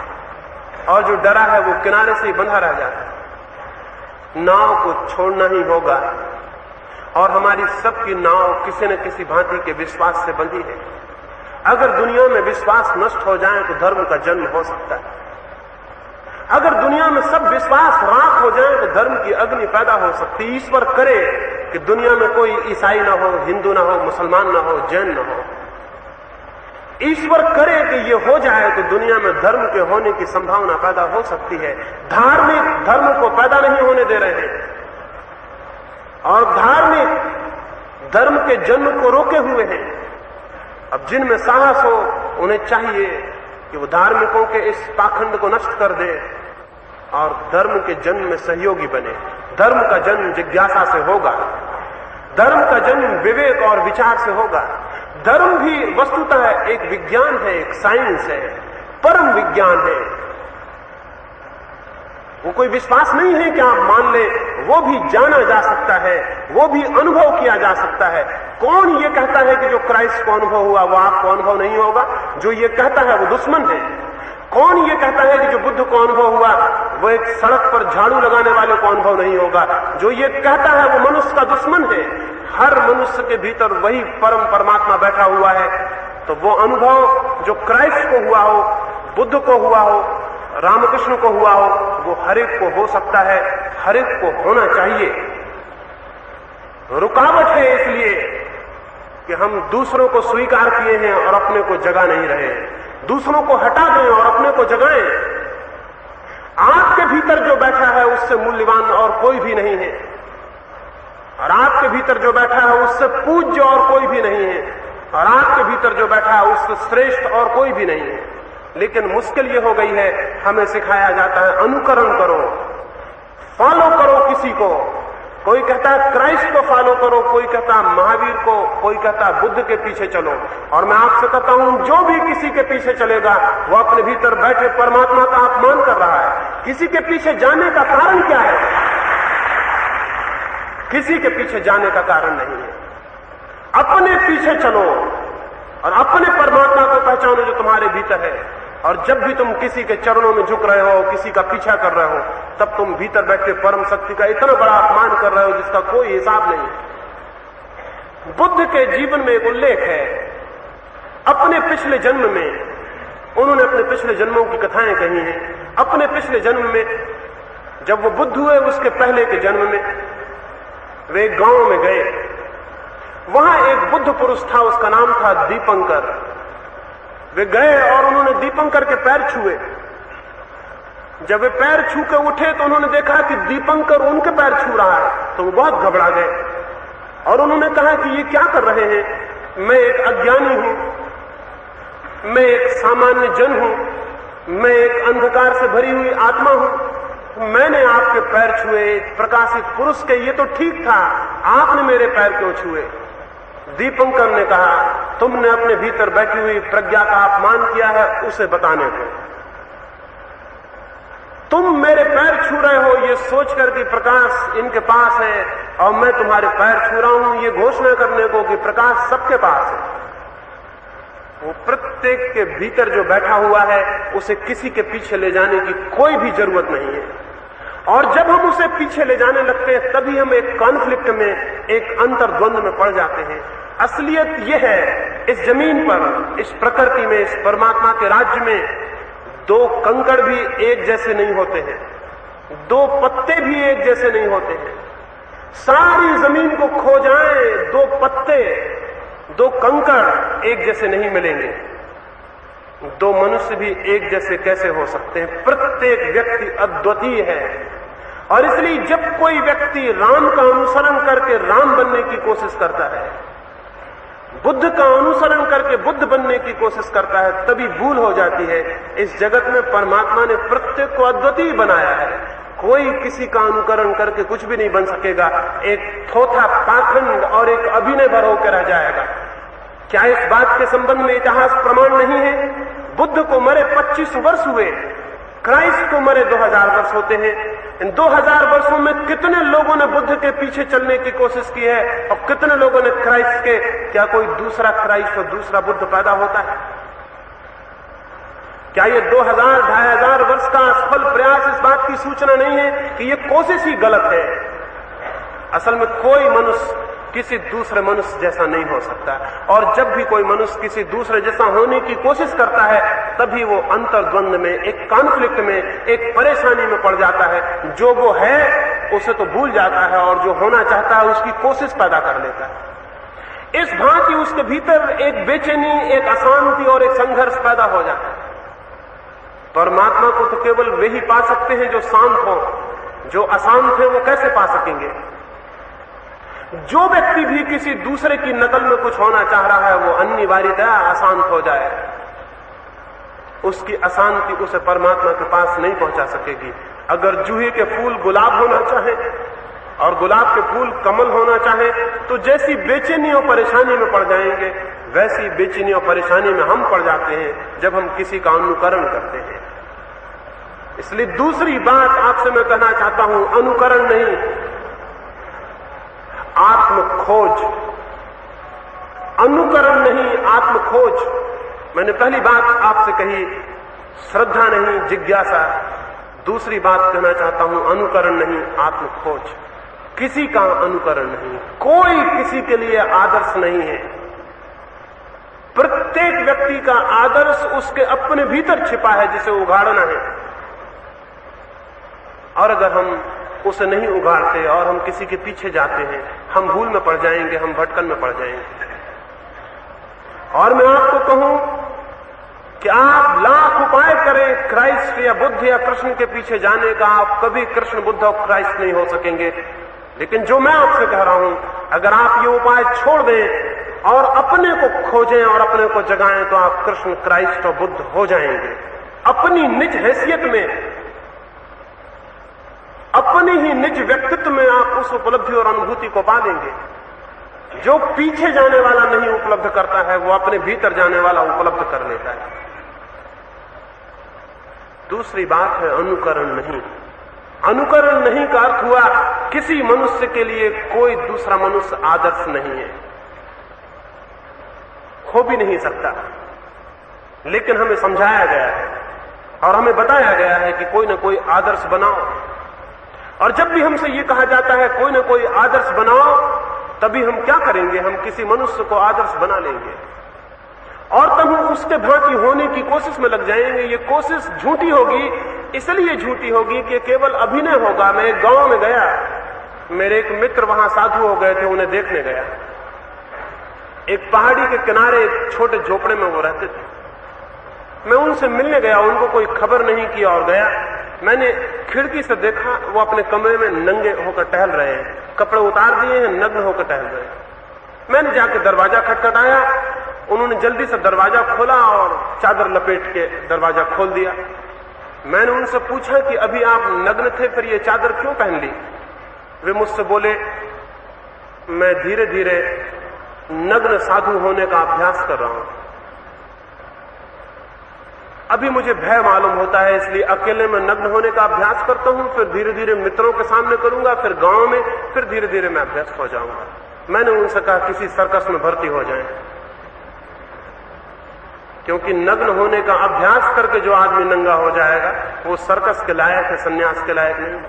और जो डरा है वो किनारे से ही बंधा रह जाता है। नाव को छोड़ना ही होगा और हमारी सबकी नाव किसी न किसी भांति के विश्वास से बंधी है। अगर दुनिया में विश्वास नष्ट हो जाए तो धर्म का जन्म हो सकता है। अगर दुनिया में सब विश्वास राख हो जाए तो धर्म की अग्नि पैदा हो सकती है। ईश्वर करे कि दुनिया में कोई ईसाई ना हो, हिंदू ना हो, मुसलमान ना हो, जैन ना हो। ईश्वर करे कि ये हो जाए तो दुनिया में धर्म के होने की संभावना पैदा हो सकती है। धार्मिक धर्म को पैदा नहीं होने दे रहे हैं और धार्मिक धर्म के जन्म को रोके हुए हैं। अब जिनमें साहस हो उन्हें चाहिए कि वो धार्मिकों के इस पाखंड को नष्ट कर दे और धर्म के जन्म में सहयोगी बने। धर्म का जन्म जिज्ञासा से होगा, धर्म का जन्म विवेक और विचार से होगा। धर्म भी वस्तुतः एक विज्ञान है, एक साइंस है, परम विज्ञान है। वो कोई विश्वास नहीं है कि आप मान ले, वो भी जाना जा सकता है, वो भी अनुभव किया जा सकता है। कौन ये कहता है कि जो क्राइस्ट को अनुभव हुआ वो आपको अनुभव नहीं होगा? जो ये कहता है वो दुश्मन है। कौन ये कहता है कि जो बुद्ध को अनुभव हुआ वो एक सड़क पर झाड़ू लगाने वाले को अनुभव नहीं होगा? जो ये कहता है वो मनुष्य का दुश्मन है। हर मनुष्य के भीतर वही परम परमात्मा बैठा हुआ है। तो वो अनुभव जो क्राइस्ट को हुआ हो, बुद्ध को हुआ हो, रामकृष्ण को हुआ हो, वो हर एक को हो सकता है, हर एक को होना चाहिए। रुकावट है इसलिए कि हम दूसरों को स्वीकार किए हैं और अपने को जगा नहीं रहे। दूसरों को हटा दें और अपने को जगाएं। आपके भीतर जो बैठा है उससे मूल्यवान और कोई भी नहीं है, और आपके भीतर जो बैठा है उससे पूज्य और कोई भी नहीं है, और आपके भीतर जो बैठा है उससे श्रेष्ठ और कोई भी नहीं है। लेकिन मुश्किल ये हो गई है, हमें सिखाया जाता है अनुकरण करो, फॉलो करो किसी को। कोई कहता है क्राइस्ट को फॉलो करो, कोई कहता है महावीर को, कोई कहता है बुद्ध के पीछे चलो। और मैं आपसे कहता हूं, जो भी किसी के पीछे चलेगा वो अपने भीतर बैठे परमात्मा का अपमान कर रहा है। किसी के पीछे जाने का कारण क्या है? किसी के पीछे जाने का कारण नहीं है। अपने पीछे चलो और अपने परमात्मा को पहचानो जो तुम्हारे भीतर है। और जब भी तुम किसी के चरणों में झुक रहे हो, किसी का पीछा कर रहे हो, तब तुम भीतर बैठे परम शक्ति का इतना बड़ा अपमान कर रहे हो जिसका कोई हिसाब नहीं। बुद्ध के जीवन में एक उल्लेख है, अपने पिछले जन्म में उन्होंने अपने पिछले जन्मों की कथाएं कही हैं। अपने पिछले जन्म में जब वो बुद्ध हुए उसके पहले के जन्म में वे एक गांव में गए। वहां एक बुद्ध पुरुष था, उसका नाम था दीपंकर। वे गए और उन्होंने दीपंकर के पैर छुए। जब वे पैर छू के उठे तो उन्होंने देखा कि दीपंकर उनके पैर छू रहा है, तो वो बहुत घबरा गए और उन्होंने कहा कि ये क्या कर रहे हैं? मैं एक अज्ञानी हूं, मैं एक सामान्य जन हूं, मैं एक अंधकार से भरी हुई आत्मा हूं। मैंने आपके पैर छुए, प्रकाशित पुरुष के, ये तो ठीक था, आपने मेरे पैर क्यों छुए? दीपंकर ने कहा, तुमने अपने भीतर बैठी हुई प्रज्ञा का अपमान किया है, उसे बताने को। तुम मेरे पैर छू रहे हो ये सोचकर कि प्रकाश इनके पास है और मैं तुम्हारे पैर छू रहा हूं, ये घोषणा करने को कि प्रकाश सबके पास है। वो प्रत्येक के भीतर जो बैठा हुआ है उसे किसी के पीछे ले जाने की कोई भी जरूरत नहीं है। और जब हम उसे पीछे ले जाने लगते हैं तभी हम एक कॉन्फ्लिक्ट में, एक अंतर्द्वंद में पड़ जाते हैं। असलियत यह है, इस जमीन पर, इस प्रकृति में, इस परमात्मा के राज्य में दो कंकड़ भी एक जैसे नहीं होते हैं, दो पत्ते भी एक जैसे नहीं होते हैं। सारी जमीन को खो जाएं, दो पत्ते, दो कंकड़ एक जैसे नहीं मिलेंगे। दो मनुष्य भी एक जैसे कैसे हो सकते हैं? प्रत्येक व्यक्ति अद्वितीय है। और इसलिए जब कोई व्यक्ति राम का अनुसरण करके राम बनने की कोशिश करता है, बुद्ध का अनुसरण करके बुद्ध बनने की कोशिश करता है, तभी भूल हो जाती है। इस जगत में परमात्मा ने प्रत्येक को अद्वितीय बनाया है। कोई किसी का अनुकरण करके कुछ भी नहीं बन सकेगा। एक थोथा पाखंड और एक अभिनय भर होकर रह जाएगा। क्या इस बात के संबंध में इतिहास प्रमाण नहीं है? बुद्ध को मरे 25 वर्ष हुए, क्राइस्ट को मरे 2000 वर्ष होते हैं। इन 2000 वर्षों में कितने लोगों ने बुद्ध के पीछे चलने की कोशिश की है और कितने लोगों ने क्राइस्ट के? क्या कोई दूसरा क्राइस्ट और दूसरा बुद्ध पैदा होता है? क्या ये 2000-2500 वर्ष का असफल प्रयास इस बात की सूचना नहीं है कि ये कोशिश ही गलत है? असल में कोई मनुष्य किसी दूसरे मनुष्य जैसा नहीं हो सकता, और जब भी कोई मनुष्य किसी दूसरे जैसा होने की कोशिश करता है तभी वो अंतर्द्वंद में, एक कॉन्फ्लिक्ट में, एक परेशानी में पड़ जाता है। जो वो है उसे तो भूल जाता है और जो होना चाहता है उसकी कोशिश पैदा कर लेता है। इस भांति उसके भीतर एक बेचैनी, एक अशांति और एक संघर्ष पैदा हो जाता है। परमात्मा को तो केवल वे ही पा सकते हैं जो शांत हो। जो अशांत है वो कैसे पा सकेंगे? जो व्यक्ति भी किसी दूसरे की नकल में कुछ होना चाह रहा है वो अनिवार्यतः अशांत हो जाए। उसकी अशांति उसे परमात्मा के पास नहीं पहुंचा सकेगी। अगर जूही के फूल गुलाब होना चाहे और गुलाब के फूल कमल होना चाहे तो जैसी बेचैनी और परेशानी में पड़ जाएंगे, वैसी बेचैनी और परेशानी में हम पड़ जाते हैं जब हम किसी का अनुकरण करते हैं। इसलिए दूसरी बात आपसे मैं कहना चाहता हूं, अनुकरण नहीं, आत्मखोज। अनुकरण नहीं, आत्मखोज। मैंने पहली बात आपसे कही श्रद्धा नहीं, जिज्ञासा। दूसरी बात कहना चाहता हूं, अनुकरण नहीं, आत्मखोज। किसी का अनुकरण नहीं, कोई किसी के लिए आदर्श नहीं है। प्रत्येक व्यक्ति का आदर्श उसके अपने भीतर छिपा है जिसे उगाड़ना है। और अगर हम उसे नहीं उगाड़ते और हम किसी के पीछे जाते हैं, हम भूल में पड़ जाएंगे, हम भटकन में पड़ जाएंगे। और मैं आपको कहूं कि आप लाख उपाय करें क्राइस्ट या बुद्ध या कृष्ण के पीछे जाने का, आप कभी कृष्ण, बुद्ध और क्राइस्ट नहीं हो सकेंगे। लेकिन जो मैं आपसे कह रहा हूं, अगर आप ये उपाय छोड़ दें और अपने को खोजें और अपने को जगाएं तो आप कृष्ण, क्राइस्ट और बुद्ध हो जाएंगे। अपनी निज हैसियत में, अपने ही निज व्यक्तित्व में आप उस उपलब्धि और अनुभूति को पा लेंगे। जो पीछे जाने वाला नहीं उपलब्ध करता है वो अपने भीतर जाने वाला उपलब्ध कर लेता है। दूसरी बात है अनुकरण नहीं। अनुकरण नहीं का अर्थ हुआ किसी मनुष्य के लिए कोई दूसरा मनुष्य आदर्श नहीं है, हो भी नहीं सकता। लेकिन हमें समझाया गया है और हमें बताया गया है कि कोई ना कोई आदर्श बनाओ। और जब भी हमसे ये कहा जाता है कोई ना कोई आदर्श बनाओ, तभी हम क्या करेंगे? हम किसी मनुष्य को आदर्श बना लेंगे और तब हम उसके भांति होने की कोशिश में लग जाएंगे। ये कोशिश झूठी होगी, इसलिए झूठी होगी कि केवल अभिनय होगा। मैं एक गांव में गया, मेरे एक मित्र वहां साधु हो गए थे, उन्हें देखने गया। एक पहाड़ी के किनारे एक छोटे झोपड़े में वो रहते थे। मैं उनसे मिलने गया, उनको कोई खबर नहीं की और गया। मैंने खिड़की से देखा वो अपने कमरे में नंगे होकर टहल रहे हैं, कपड़े उतार दिए हैं, नग्न होकर टहल रहे हैं। मैंने जाके दरवाजा खटखटाया, उन्होंने जल्दी से दरवाजा खोला और चादर लपेट के दरवाजा खोल दिया। मैंने उनसे पूछा कि अभी आप नग्न थे, फिर ये चादर क्यों पहन ली? वे मुझसे बोले, मैं धीरे धीरे नग्न साधु होने का अभ्यास कर रहा हूं। अभी मुझे भय मालूम होता है, इसलिए अकेले में नग्न होने का अभ्यास करता हूं, फिर धीरे धीरे मित्रों के सामने करूंगा, फिर गांव में, फिर धीरे धीरे मैं अभ्यस्त हो जाऊंगा। मैंने उनसे कहा किसी सर्कस में भर्ती हो जाएं, क्योंकि नग्न होने का अभ्यास करके जो आदमी नंगा हो जाएगा वो सर्कस के लायक है, सन्यास के लायक नहीं।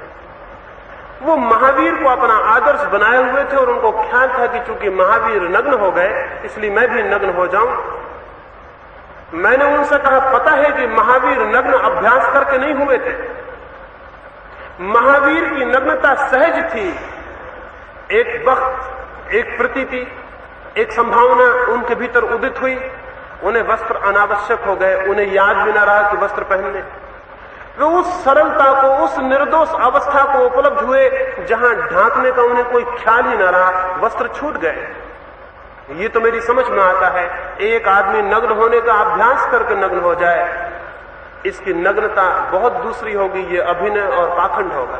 वो महावीर को अपना आदर्श बनाए हुए थे और उनको ख्याल था कि चूंकि महावीर नग्न हो गए इसलिए मैं भी नग्न हो जाऊं। मैंने उनसे कहा, पता है कि महावीर नग्न अभ्यास करके नहीं हुए थे। महावीर की नग्नता सहज थी। एक वक्त, एक प्रतीति, एक संभावना उनके भीतर उदित हुई, उन्हें वस्त्र अनावश्यक हो गए, उन्हें याद भी न रहा कि वस्त्र पहनने। वे उस सरलता को, उस निर्दोष अवस्था को उपलब्ध हुए जहां ढांकने का उन्हें कोई ख्याल ही न रहा, वस्त्र छूट गए। ये तो मेरी समझ में आता है। एक आदमी नग्न होने का अभ्यास करके नग्न हो जाए, इसकी नग्नता बहुत दूसरी होगी, ये अभिनय और पाखंड होगा।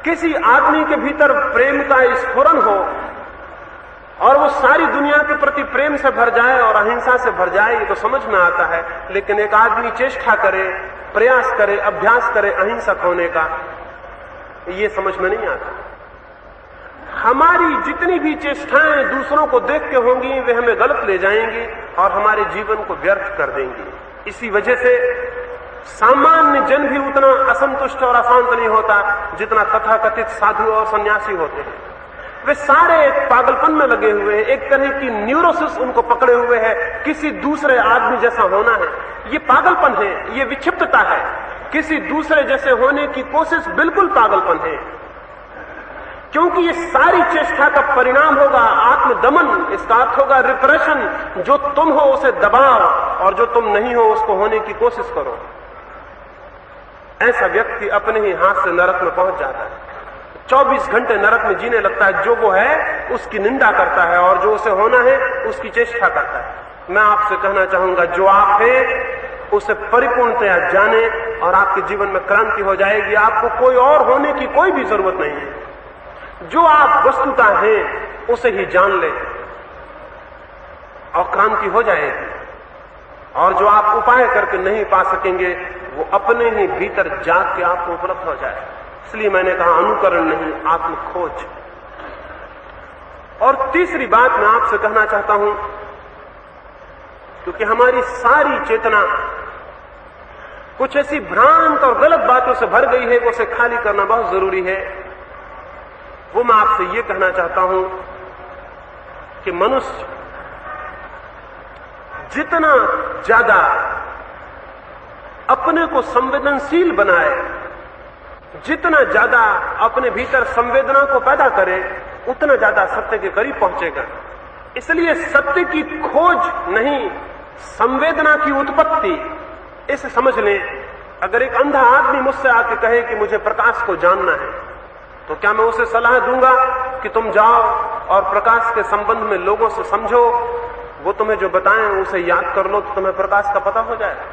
किसी आदमी के भीतर प्रेम का स्फुरन हो और वो सारी दुनिया के प्रति प्रेम से भर जाए और अहिंसा से भर जाए, ये तो समझ में आता है। लेकिन एक आदमी चेष्टा करे, प्रयास करे, अभ्यास करे अहिंसक होने का, ये समझ में नहीं आता। हमारी जितनी भी चेष्टाएं दूसरों को देख के होंगी, वे हमें गलत ले जाएंगी और हमारे जीवन को व्यर्थ कर देंगी। इसी वजह से सामान्य जन भी उतना असंतुष्ट और अशांत नहीं होता जितना तथाकथित साधु और सन्यासी होते हैं। वे सारे एक पागलपन में लगे हुए हैं, एक तरह की न्यूरोसिस उनको पकड़े हुए है, किसी दूसरे आदमी जैसा होना है। ये पागलपन है, ये विक्षिप्तता है। किसी दूसरे जैसे होने की कोशिश बिल्कुल पागलपन है, क्योंकि ये सारी चेष्टा का परिणाम होगा आत्मदमन। इसका अर्थ होगा रिप्रेशन। जो तुम हो उसे दबाओ और जो तुम नहीं हो उसको होने की कोशिश करो। ऐसा व्यक्ति अपने ही हाथ से नरक में पहुंच जाता है, 24 घंटे नरक में जीने लगता है। जो वो है उसकी निंदा करता है और जो उसे होना है उसकी चेष्टा करता है। मैं आपसे कहना चाहूंगा, जो आप हैं उसे परिपूर्णतया जाने और आपके जीवन में क्रांति हो जाएगी। आपको कोई और होने की कोई भी जरूरत नहीं है। जो आप वस्तुता हैं उसे ही जान ले और क्रांति हो जाएगी। और जो आप उपाय करके नहीं पा सकेंगे वो अपने ही भीतर जाग के आपको उपलब्ध हो जाए। इसलिए मैंने कहा अनुकरण नहीं, आत्मखोज। और तीसरी बात मैं आपसे कहना चाहता हूं, क्योंकि हमारी सारी चेतना कुछ ऐसी भ्रांत और गलत बातों से भर गई है कि उसे खाली करना बहुत जरूरी है। वो मैं आपसे ये कहना चाहता हूं कि मनुष्य जितना ज्यादा अपने को संवेदनशील बनाए, जितना ज्यादा अपने भीतर संवेदना को पैदा करे, उतना ज्यादा सत्य के करीब पहुंचेगा। इसलिए सत्य की खोज नहीं, संवेदना की उत्पत्ति, इसे समझ लें। अगर एक अंधा आदमी मुझसे आके कहे कि मुझे प्रकाश को जानना है, तो क्या मैं उसे सलाह दूंगा कि तुम जाओ और प्रकाश के संबंध में लोगों से समझो, वो तुम्हें जो बताएं उसे याद कर लो तो तुम्हें प्रकाश का पता हो जाएगा।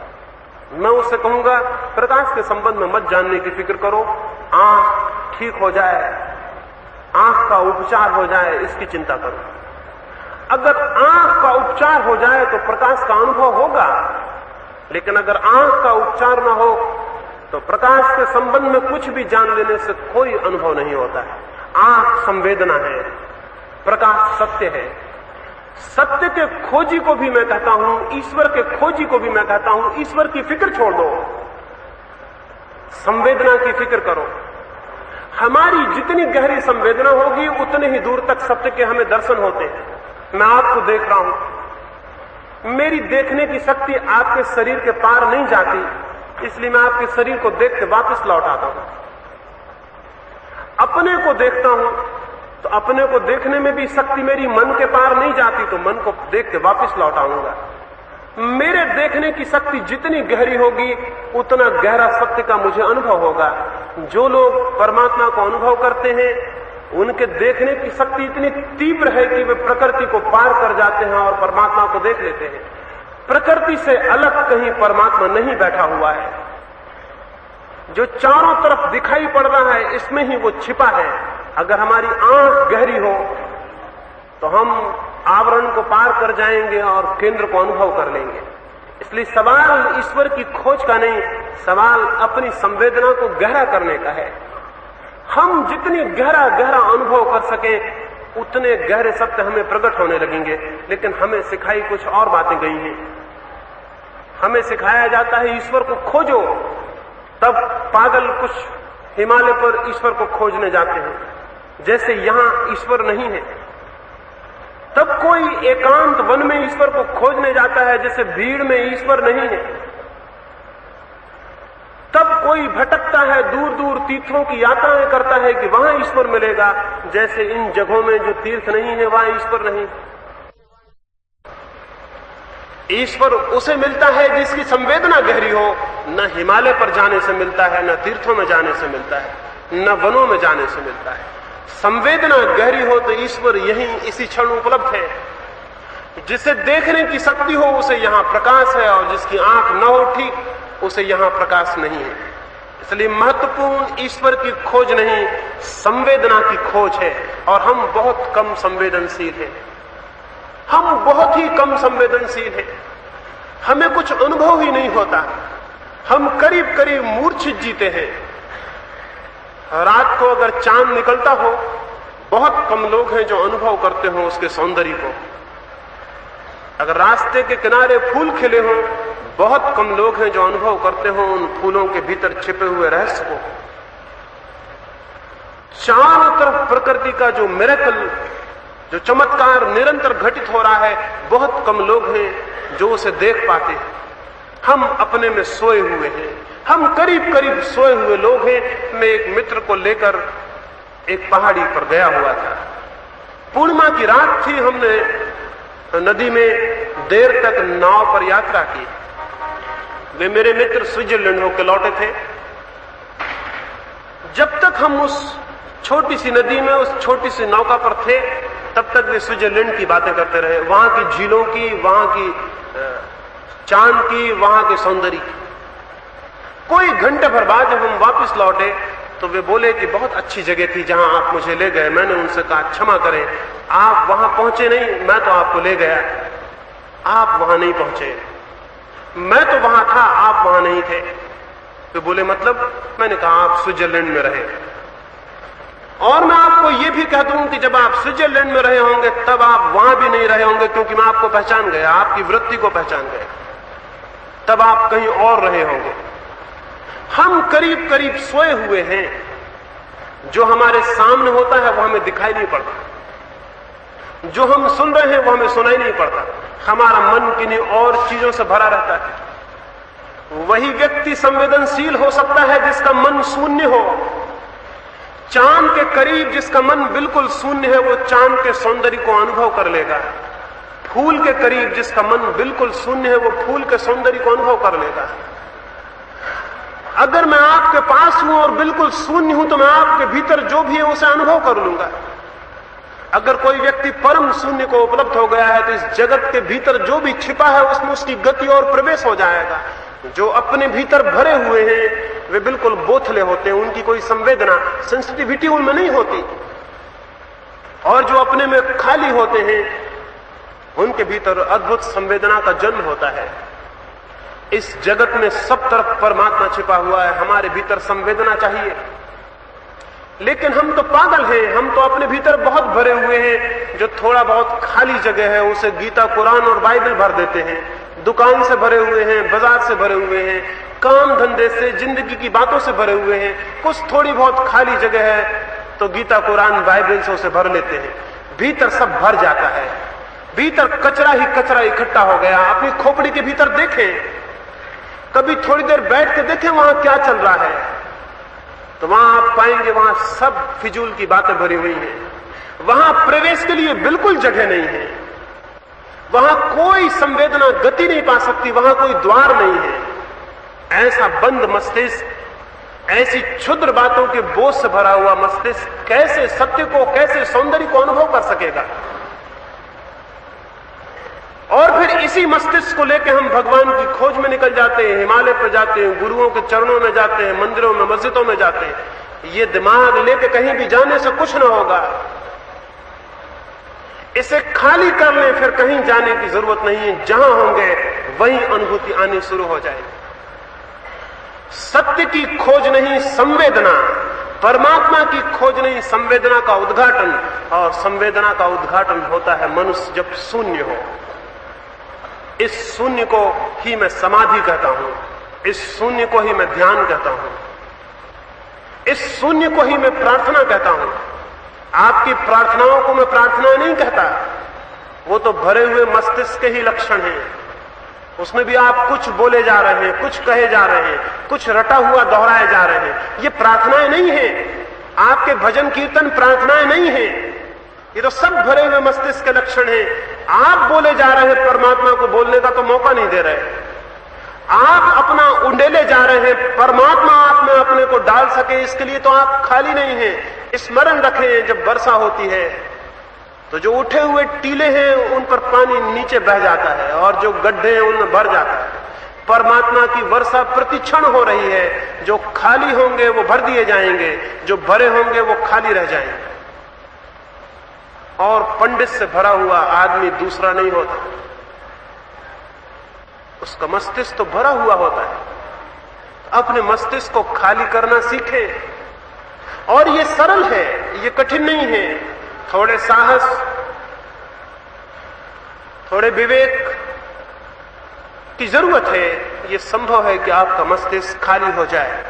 मैं उससे कहूंगा प्रकाश के संबंध में मत जानने की फिक्र करो, आंख ठीक हो जाए, आंख का उपचार हो जाए, इसकी चिंता करो। अगर आंख का उपचार हो जाए तो प्रकाश का अनुभव होगा, लेकिन अगर आंख का उपचार ना हो तो प्रकाश के संबंध में कुछ भी जान लेने से कोई अनुभव नहीं होता है। आंख संवेदना है, प्रकाश सत्य है। सत्य के खोजी को भी मैं कहता हूं, ईश्वर के खोजी को भी मैं कहता हूं, ईश्वर की फिक्र छोड़ दो, संवेदना की फिक्र करो। हमारी जितनी गहरी संवेदना होगी उतने ही दूर तक सत्य के हमें दर्शन होते हैं। मैं आपको देख रहा हूं, मेरी देखने की शक्ति आपके शरीर के पार नहीं जाती, इसलिए मैं आपके शरीर को देख के वापस लौट आता हूं। अपने को देखता हूं तो अपने को देखने में भी शक्ति मेरी मन के पार नहीं जाती, तो मन को देख के वापस लौट आऊंगा। मेरे देखने की शक्ति जितनी गहरी होगी उतना गहरा सत्य का मुझे अनुभव होगा। जो लोग परमात्मा को अनुभव करते हैं उनके देखने की शक्ति इतनी तीव्र है कि वे प्रकृति को पार कर जाते हैं और परमात्मा को देख लेते हैं। प्रकृति से अलग कहीं परमात्मा नहीं बैठा हुआ है, जो चारों तरफ दिखाई पड़ रहा है इसमें ही वो छिपा है। अगर हमारी आंख गहरी हो तो हम आवरण को पार कर जाएंगे और केंद्र को अनुभव कर लेंगे। इसलिए सवाल ईश्वर की खोज का नहीं, सवाल अपनी संवेदना को गहरा करने का है। हम जितनी गहरा गहरा अनुभव कर सकें उतने गहरे सत्य हमें प्रकट होने लगेंगे। लेकिन हमें सिखाई कुछ और बातें गई हैं। हमें सिखाया जाता है ईश्वर को खोजो, तब पागल कुछ हिमालय पर ईश्वर को खोजने जाते हैं। जैसे यहां ईश्वर नहीं है, तब कोई एकांत वन में ईश्वर को खोजने जाता है, जैसे भीड़ में ईश्वर नहीं है। तब कोई भटकता है, दूर दूर तीर्थों की यात्राएं करता है कि वहां ईश्वर मिलेगा, जैसे इन जगहों में जो तीर्थ नहीं है वहां ईश्वर नहीं। ईश्वर उसे मिलता है जिसकी संवेदना गहरी हो, न हिमालय पर जाने से मिलता है, न तीर्थों में जाने से मिलता है, न वनों में जाने से मिलता है। संवेदना गहरी हो तो ईश्वर यहीं इसी क्षण उपलब्ध है। जिसे देखने की शक्ति हो उसे यहां प्रकाश है, और जिसकी आंख न हो ठीक उसे यहां प्रकाश नहीं है। इसलिए महत्वपूर्ण ईश्वर की खोज नहीं, संवेदना की खोज है। और हम बहुत कम संवेदनशील हैं, हम बहुत ही कम संवेदनशील हैं। हमें कुछ अनुभव ही नहीं होता, हम करीब करीब मूर्छित जीते हैं। रात को अगर चांद निकलता हो, बहुत कम लोग हैं जो अनुभव करते हो उसके सौंदर्य को। अगर रास्ते के किनारे फूल खिले हों, बहुत कम लोग हैं जो अनुभव करते हो उन फूलों के भीतर छिपे हुए रहस्य को। चारों तरफ प्रकृति का जो मिरेकल, जो चमत्कार निरंतर घटित हो रहा है, बहुत कम लोग हैं जो उसे देख पाते हैं। हम अपने में सोए हुए हैं, हम करीब करीब सोए हुए लोग हैं। मैं एक मित्र को लेकर एक पहाड़ी पर गया हुआ था। पूर्णिमा की रात थी, हमने नदी में देर तक नाव पर यात्रा की। वे मेरे मित्र स्विट्जरलैंड होकर लौटे थे। जब तक हम उस छोटी सी नदी में, उस छोटी सी नौका पर थे, तब तक वे स्विट्जरलैंड की बातें करते रहे, वहां की झीलों की, वहां की चांद की, वहां के सौंदर्य की। कोई घंटे भर बाद जब हम वापस लौटे तो वे बोले कि बहुत अच्छी जगह थी जहां आप मुझे ले गए। मैंने उनसे कहा क्षमा करें, आप वहां पहुंचे नहीं, मैं तो आपको ले गया, आप वहां नहीं पहुंचे। मैं तो वहां था, आप वहां नहीं थे। वे बोले मतलब? मैंने कहा आप स्विट्जरलैंड में रहे। और मैं आपको यह भी कह दूं कि जब आप स्विट्जरलैंड में रहे होंगे तब आप वहां भी नहीं रहे होंगे, क्योंकि मैं आपको पहचान गया, आपकी वृत्ति को पहचान गया। तब आप कहीं और रहे होंगे। हम करीब करीब सोए हुए हैं। जो हमारे सामने होता है वो हमें दिखाई नहीं पड़ता, जो हम सुन रहे हैं वो हमें सुनाई नहीं पड़ता। हमारा मन किन्हीं और चीजों से भरा रहता है। वही व्यक्ति संवेदनशील हो सकता है जिसका मन शून्य हो। चांद के करीब जिसका मन बिल्कुल शून्य है वो चांद के सौंदर्य को अनुभव कर लेगा। फूल के करीब जिसका मन बिल्कुल शून्य है वो फूल के सौंदर्य को अनुभव कर लेगा। अगर मैं आपके पास हूं और बिल्कुल शून्य हूं तो मैं आपके भीतर जो भी है उसे अनुभव कर लूंगा। अगर कोई व्यक्ति परम शून्य को उपलब्ध हो गया है तो इस जगत के भीतर जो भी छिपा है उसमें उसकी गति और प्रवेश हो जाएगा। जो अपने भीतर भरे हुए हैं वे बिल्कुल बोथले होते हैं, उनकी कोई संवेदना, सेंसिटिविटी उनमें नहीं होती। और जो अपने में खाली होते हैं उनके भीतर अद्भुत संवेदना का जन्म होता है। इस जगत में सब तरफ परमात्मा छिपा हुआ है, हमारे भीतर संवेदना चाहिए। लेकिन हम तो पागल हैं, हम तो अपने भीतर बहुत भरे हुए हैं। जो थोड़ा बहुत खाली जगह है उसे गीता, कुरान और बाइबल भर देते हैं। दुकान से भरे हुए हैं, बाजार से भरे हुए हैं, काम धंधे से, जिंदगी की बातों से भरे हुए हैं। कुछ थोड़ी बहुत खाली जगह है तो गीता, कुरान, बाइबल से उसे भर लेते हैं। भीतर सब भर जाता है, भीतर कचरा ही कचरा इकट्ठा हो गया। अपनी खोपड़ी के भीतर देखें, कभी थोड़ी देर बैठ के देखें वहां क्या चल रहा है, तो वहां आप पाएंगे वहां सब फिजूल की बातें भरी हुई हैं। वहां प्रवेश के लिए बिल्कुल जगह नहीं है। वहां कोई संवेदना गति नहीं पा सकती, वहां कोई द्वार नहीं है। ऐसा बंद मस्तिष्क, ऐसी क्षुद्र बातों के बोझ से भरा हुआ मस्तिष्क कैसे सत्य को, कैसे सौंदर्य को अनुभव कर सकेगा? और फिर इसी मस्तिष्क को लेकर हम भगवान की खोज में निकल जाते हैं, हिमालय पर जाते हैं, गुरुओं के चरणों में जाते हैं, मंदिरों में, मस्जिदों में जाते हैं। ये दिमाग लेके कहीं भी जाने से कुछ ना होगा। इसे खाली कर लें, फिर कहीं जाने की जरूरत नहीं है। जहां होंगे वहीं अनुभूति आनी शुरू हो जाएगी। सत्य की खोज नहीं, संवेदना। परमात्मा की खोज नहीं, संवेदना का उद्घाटन। और संवेदना का उद्घाटन होता है मनुष्य जब शून्य हो। इस शून्य को ही मैं समाधि कहता हूं, इस शून्य को ही मैं ध्यान कहता हूं, इस शून्य को ही मैं प्रार्थना कहता हूं। आपकी प्रार्थनाओं को मैं प्रार्थना नहीं कहता, वो तो भरे हुए मस्तिष्क के ही लक्षण हैं। उसमें भी आप कुछ बोले जा रहे हैं, कुछ कहे जा रहे हैं, कुछ रटा हुआ दोहराए जा रहे हैं। ये प्रार्थनाएं नहीं है। आपके भजन कीर्तन प्रार्थनाएं नहीं है। ये तो सब भरे हुए मस्तिष्क के लक्षण हैं। आप बोले जा रहे हैं, परमात्मा को बोलने का तो मौका नहीं दे रहे। आप अपना उंडेले जा रहे हैं, परमात्मा आप में अपने को डाल सके इसके लिए तो आप खाली नहीं हैं। स्मरण रखें, जब वर्षा होती है तो जो उठे हुए टीले हैं उन पर पानी नीचे बह जाता है और जो गड्ढे हैं उनमें भर जाता है। परमात्मा की वर्षा प्रतिक्षण हो रही है। जो खाली होंगे वो भर दिए जाएंगे, जो भरे होंगे वो खाली रह जाएंगे। और पंडित से भरा हुआ आदमी दूसरा नहीं होता, उसका मस्तिष्क तो भरा हुआ होता है। अपने मस्तिष्क को खाली करना सीखें। और ये सरल है, ये कठिन नहीं है। थोड़े साहस, थोड़े विवेक की जरूरत है। ये संभव है कि आपका मस्तिष्क खाली हो जाए।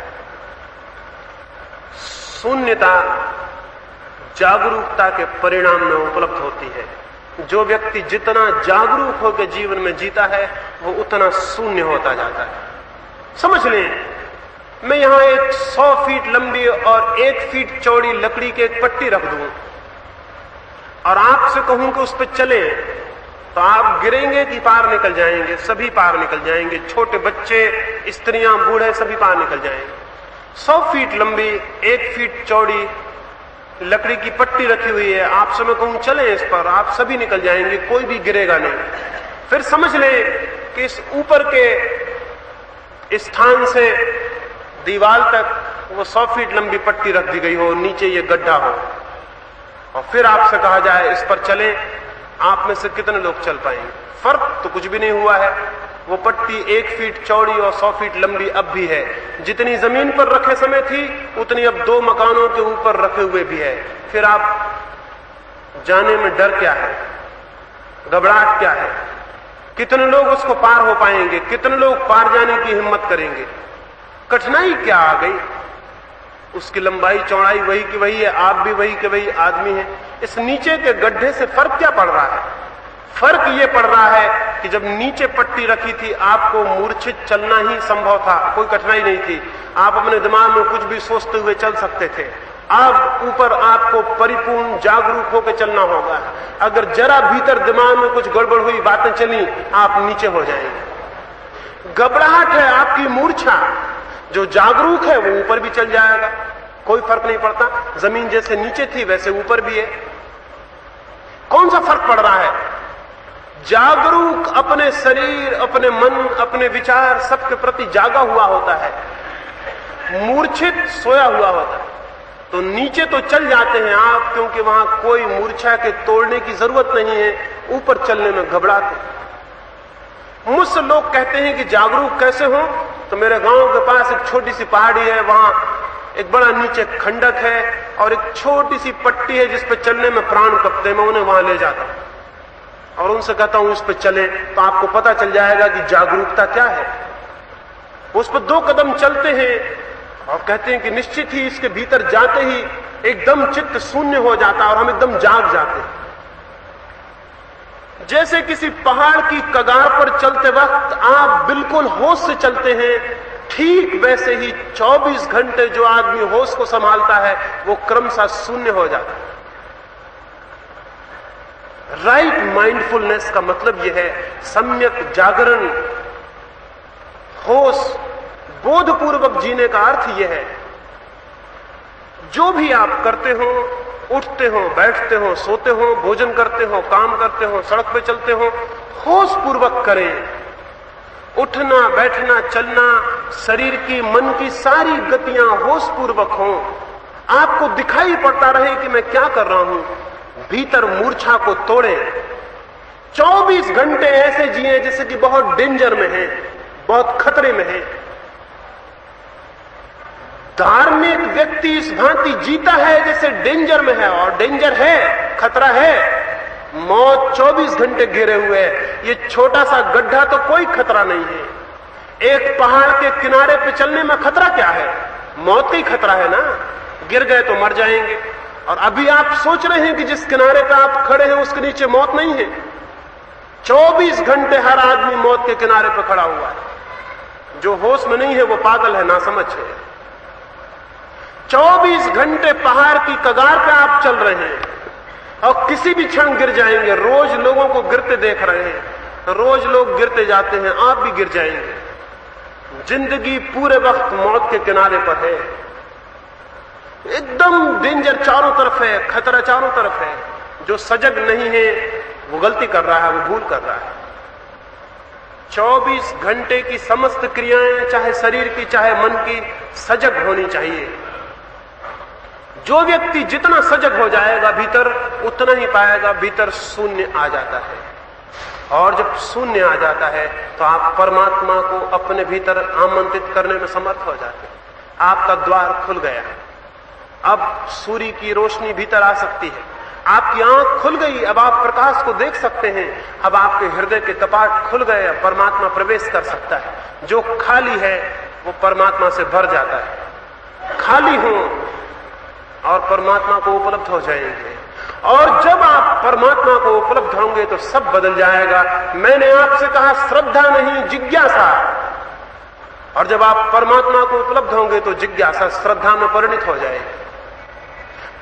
शून्यता जागरूकता के परिणाम में उपलब्ध होती है। जो व्यक्ति जितना जागरूक होकर जीवन में जीता है वो उतना शून्य होता जाता है। समझ लें, मैं यहां एक 100 फीट लंबी और 1 फीट चौड़ी लकड़ी की एक पट्टी रख दूं और आपसे कहूं कि उस पर चले, तो आप गिरेंगे कि पार निकल जाएंगे? सभी पार निकल जाएंगे। छोटे बच्चे, स्त्रियां, बूढ़े सभी पार निकल जाएंगे। 100 फीट लंबी 1 फीट चौड़ी लकड़ी की पट्टी रखी हुई है, आपसे मैं कहूं चलें इस पर, आप सभी निकल जाएंगे, कोई भी गिरेगा नहीं। फिर समझ लें कि इस ऊपर के स्थान से दीवार तक वो 100 फीट लंबी पट्टी रख दी गई हो, नीचे ये गड्ढा हो, और फिर आपसे कहा जाए इस पर चलें, आप में से कितने लोग चल पाएंगे? फर्क तो कुछ भी नहीं हुआ है। वो पट्टी 1 फीट चौड़ी और 100 फीट लंबी अब भी है। जितनी जमीन पर रखे समय थी उतनी अब 2 मकानों के ऊपर रखे हुए भी है। फिर आप जाने में डर क्या है, घबराहट क्या है? कितने लोग उसको पार हो पाएंगे? कितने लोग पार जाने की हिम्मत करेंगे? कठिनाई क्या आ गई? उसकी लंबाई चौड़ाई वही की वही है, आप भी वही के वही आदमी हैं। इस नीचे के गड्ढे से फर्क क्या पड़ रहा है? फर्क ये पड़ रहा है कि जब नीचे पट्टी रखी थी आपको मूर्छित चलना ही संभव था, कोई कठिनाई नहीं थी। आप अपने दिमाग में कुछ भी सोचते हुए चल सकते थे। अब ऊपर आपको परिपूर्ण जागरूक होकर चलना होगा। अगर जरा भीतर दिमाग में कुछ गड़बड़ हुई, बातें चली, आप नीचे हो जाएंगे। घबराहट है आपकी मूर्छा। जो जागरूक है वो ऊपर भी चल जाएगा, कोई फर्क नहीं पड़ता। जमीन जैसे नीचे थी वैसे ऊपर भी है। कौन सा फर्क पड़ रहा है? जागरूक अपने शरीर, अपने मन, अपने विचार सबके प्रति जागा हुआ होता है, मूर्छित सोया हुआ होता है। तो नीचे तो चल जाते हैं आप, क्योंकि वहां कोई मूर्छा के तोड़ने की जरूरत नहीं है। ऊपर चलने में घबराते। मुझसे लोग कहते हैं कि जागरूक कैसे हो, तो मेरे गांव के पास एक छोटी सी पहाड़ी है, वहां एक बड़ा नीचे खंडक है और एक छोटी सी पट्टी है जिस पे चलने में प्राण कपते। मैं उन्हें वहां ले जाता हूं और उनसे कहता हूं इस पे चले, तो आपको पता चल जाएगा कि जागरूकता क्या है। उस पर 2 कदम चलते हैं और कहते हैं कि निश्चित ही इसके भीतर जाते ही एकदम चित्त शून्य हो जाता है और हम एकदम जाग जाते हैं। जैसे किसी पहाड़ की कगार पर चलते वक्त आप बिल्कुल होश से चलते हैं, ठीक वैसे ही 24 घंटे जो आदमी होश को संभालता है वो क्रमशः शून्य हो जाता है। राइट माइंडफुलनेस का मतलब यह है सम्यक जागरण, होश, बोधपूर्वक जीने का अर्थ यह है जो भी आप करते हो, उठते हो, बैठते हो, सोते हो, भोजन करते हो, काम करते हो, सड़क पे चलते हो, होश पूर्वक करें। उठना, बैठना, चलना, शरीर की, मन की सारी गतियां होश पूर्वक हों। आपको दिखाई पड़ता रहे कि मैं क्या कर रहा हूं। भीतर मूर्छा को तोड़ें। 24 घंटे ऐसे जिए जैसे कि बहुत डेंजर में है, बहुत खतरे में है। धार्मिक व्यक्ति इस भांति जीता है जैसे डेंजर में है, और डेंजर है, खतरा है। मौत 24 घंटे घेरे हुए है। ये छोटा सा गड्ढा तो कोई खतरा नहीं है। एक पहाड़ के किनारे पे चलने में खतरा क्या है? मौत का ही खतरा है ना। गिर गए तो मर जाएंगे। और अभी आप सोच रहे हैं कि जिस किनारे पे आप खड़े हैं उसके नीचे मौत नहीं है। 24 घंटे हर आदमी मौत के किनारे पे खड़ा हुआ है। जो होश में नहीं है वो पागल है, नासमझ है। 24 घंटे पहाड़ की कगार पे आप चल रहे हैं और किसी भी क्षण गिर जाएंगे। रोज लोगों को गिरते देख रहे हैं, रोज लोग गिरते जाते हैं, आप भी गिर जाएंगे। जिंदगी पूरे वक्त मौत के किनारे पर है, एकदम डेंजर चारों तरफ है, खतरा चारों तरफ है। जो सजग नहीं है वो गलती कर रहा है, वो भूल कर रहा है। 24 घंटे की समस्त क्रियाएं, चाहे शरीर की चाहे मन की, सजग होनी चाहिए। जो व्यक्ति जितना सजग हो जाएगा भीतर, उतना ही पाएगा भीतर शून्य आ जाता है। और जब शून्य आ जाता है तो आप परमात्मा को अपने भीतर आमंत्रित करने में समर्थ हो जाते हैं। आपका द्वार खुल गया, अब सूर्य की रोशनी भीतर आ सकती है। आपकी आंख खुल गई, अब आप प्रकाश को देख सकते हैं। अब आपके हृदय के कपाट खुल गए, परमात्मा प्रवेश कर सकता है। जो खाली है वो परमात्मा से भर जाता है। खाली हो और परमात्मा को उपलब्ध हो जाएंगे। और जब आप परमात्मा को उपलब्ध होंगे तो सब बदल जाएगा। मैंने आपसे कहा श्रद्धा नहीं, जिज्ञासा। और जब आप परमात्मा को उपलब्ध होंगे तो जिज्ञासा श्रद्धा में परिणित हो जाएगी।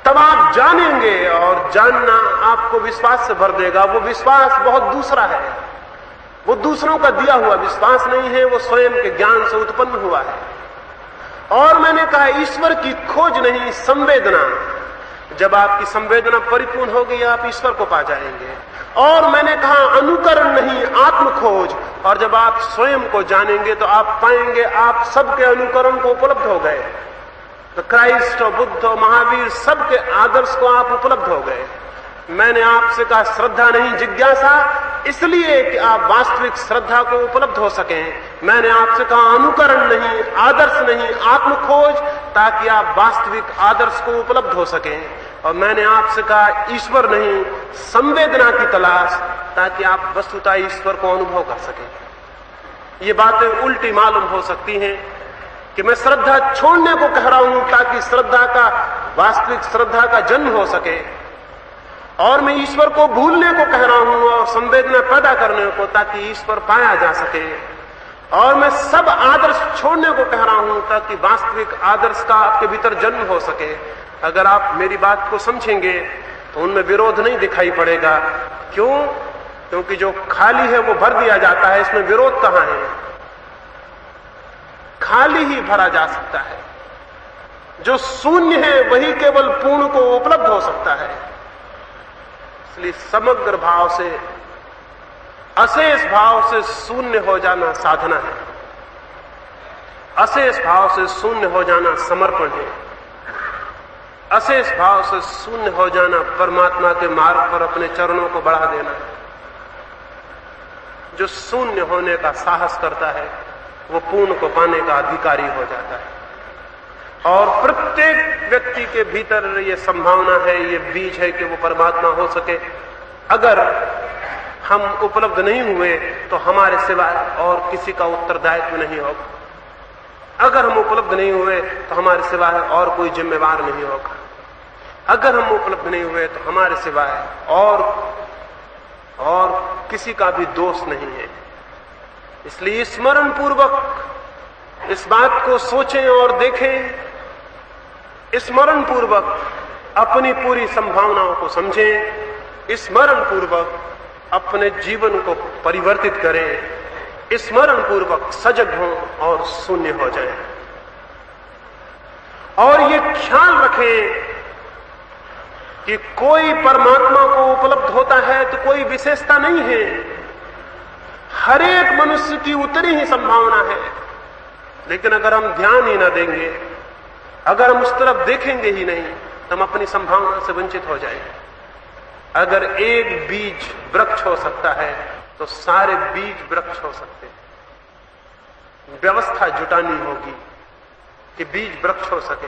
तब आप जानेंगे, और जानना आपको विश्वास से भर देगा। वो विश्वास बहुत दूसरा है, वो दूसरों का दिया हुआ विश्वास नहीं है, वो स्वयं के ज्ञान से उत्पन्न हुआ है। और मैंने कहा ईश्वर की खोज नहीं, संवेदना। जब आपकी संवेदना परिपूर्ण होगी आप ईश्वर को पा जाएंगे। और मैंने कहा अनुकरण नहीं, आत्म खोज। और जब आप स्वयं को जानेंगे तो आप पाएंगे आप सबके अनुकरण को उपलब्ध हो गए। तो क्राइस्ट और बुद्ध और महावीर सबके आदर्श को आप उपलब्ध हो गए। मैंने आपसे कहा श्रद्धा नहीं, जिज्ञासा, इसलिए कि आप वास्तविक श्रद्धा को उपलब्ध हो सकें। मैंने आपसे कहा अनुकरण नहीं, आदर्श नहीं, आत्म खोज, ताकि आप वास्तविक आदर्श को उपलब्ध हो सकें। और मैंने आपसे कहा ईश्वर नहीं, संवेदना की तलाश, ताकि आप वस्तुतः ईश्वर को अनुभव कर सकें। ये बातें उल्टी मालूम हो सकती हैं कि मैं श्रद्धा छोड़ने को कह रहा हूं ताकि श्रद्धा का, वास्तविक श्रद्धा का जन्म हो सके। और मैं ईश्वर को भूलने को कह रहा हूं और संवेदना पैदा करने को, ताकि ईश्वर पाया जा सके। और मैं सब आदर्श छोड़ने को कह रहा हूं ताकि वास्तविक आदर्श का आपके भीतर जन्म हो सके। अगर आप मेरी बात को समझेंगे तो उनमें विरोध नहीं दिखाई पड़ेगा। क्यों? क्योंकि जो खाली है वो भर दिया जाता है, इसमें विरोध कहां है? खाली ही भरा जा सकता है। जो शून्य है वही केवल पूर्ण को उपलब्ध हो सकता है। इसलिए समग्र भाव से, अशेष भाव से शून्य हो जाना साधना है। अशेष भाव से शून्य हो जाना समर्पण है। अशेष भाव से शून्य हो जाना परमात्मा के मार्ग पर अपने चरणों को बढ़ा देना। जो शून्य होने का साहस करता है वो पूर्ण को पाने का अधिकारी हो जाता है। और प्रत्येक व्यक्ति के भीतर ये संभावना है, ये बीज है कि वो परमात्मा हो सके। अगर हम उपलब्ध नहीं हुए तो हमारे सिवाय और किसी का उत्तरदायित्व नहीं होगा। अगर हम उपलब्ध नहीं हुए तो हमारे सिवाय और कोई जिम्मेवार नहीं होगा। अगर हम उपलब्ध नहीं हुए तो हमारे सिवाय और किसी का भी दोष नहीं है। इसलिए स्मरण पूर्वक इस बात को सोचें और देखें। स्मरण पूर्वक अपनी पूरी संभावनाओं को समझें। स्मरण पूर्वक अपने जीवन को परिवर्तित करें। स्मरण पूर्वक सजग हों और शून्य हो जाएं। और ये ख्याल रखें कि कोई परमात्मा को उपलब्ध होता है तो कोई विशेषता नहीं है। हर एक मनुष्य की उतनी ही संभावना है। लेकिन अगर हम ध्यान ही ना देंगे, अगर हम उस तरफ देखेंगे ही नहीं, तो हम अपनी संभावना से वंचित हो जाएंगे। अगर एक बीज वृक्ष हो सकता है तो सारे बीज वृक्ष हो सकते हैं। व्यवस्था जुटानी होगी कि बीज वृक्ष हो सके।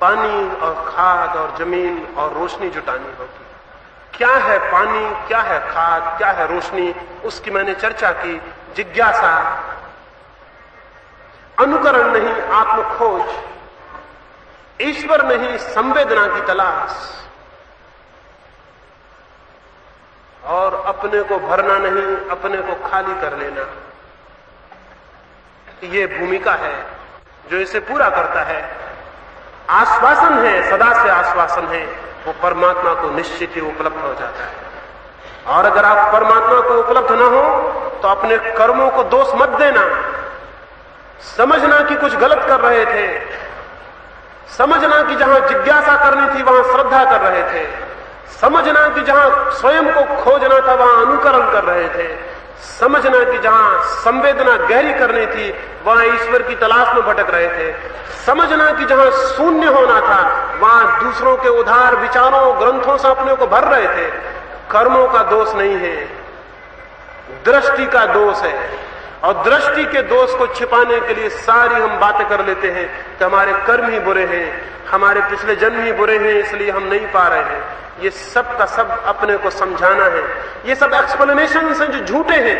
पानी और खाद और जमीन और रोशनी जुटानी होगी। क्या है पानी, क्या है खाद, क्या है रोशनी, उसकी मैंने चर्चा की। जिज्ञासा, अनुकरण नहीं, आत्मखोज, ईश्वर नहीं, संवेदना की तलाश, और अपने को भरना नहीं, अपने को खाली कर लेना। ये भूमिका है जो इसे पूरा करता है। आश्वासन है, सदा से आश्वासन है, वो परमात्मा को निश्चित ही उपलब्ध हो जाता है। और अगर आप परमात्मा को उपलब्ध ना हो तो अपने कर्मों को दोष मत देना। समझना कि कुछ गलत कर रहे थे, समझना कि जहां जिज्ञासा करनी थी वहां श्रद्धा कर रहे थे, समझना कि जहां स्वयं को खोजना था वहां अनुकरण कर रहे थे, समझना कि जहां संवेदना गहरी करनी थी वहां ईश्वर की तलाश में भटक रहे थे, समझना कि जहां शून्य होना था वहां दूसरों के उधार विचारों ग्रंथों से अपने को भर रहे थे। कर्मों का दोष नहीं है, दृष्टि का दोष है, और दृष्टि के दोष को छिपाने के लिए सारी हम बातें कर लेते हैं कि हमारे कर्म ही बुरे हैं, हमारे पिछले जन्म ही बुरे हैं, इसलिए हम नहीं पा रहे हैं। ये सब का सब अपने को समझाना है, ये सब एक्सप्लेनेशन हैं जो झूठे हैं।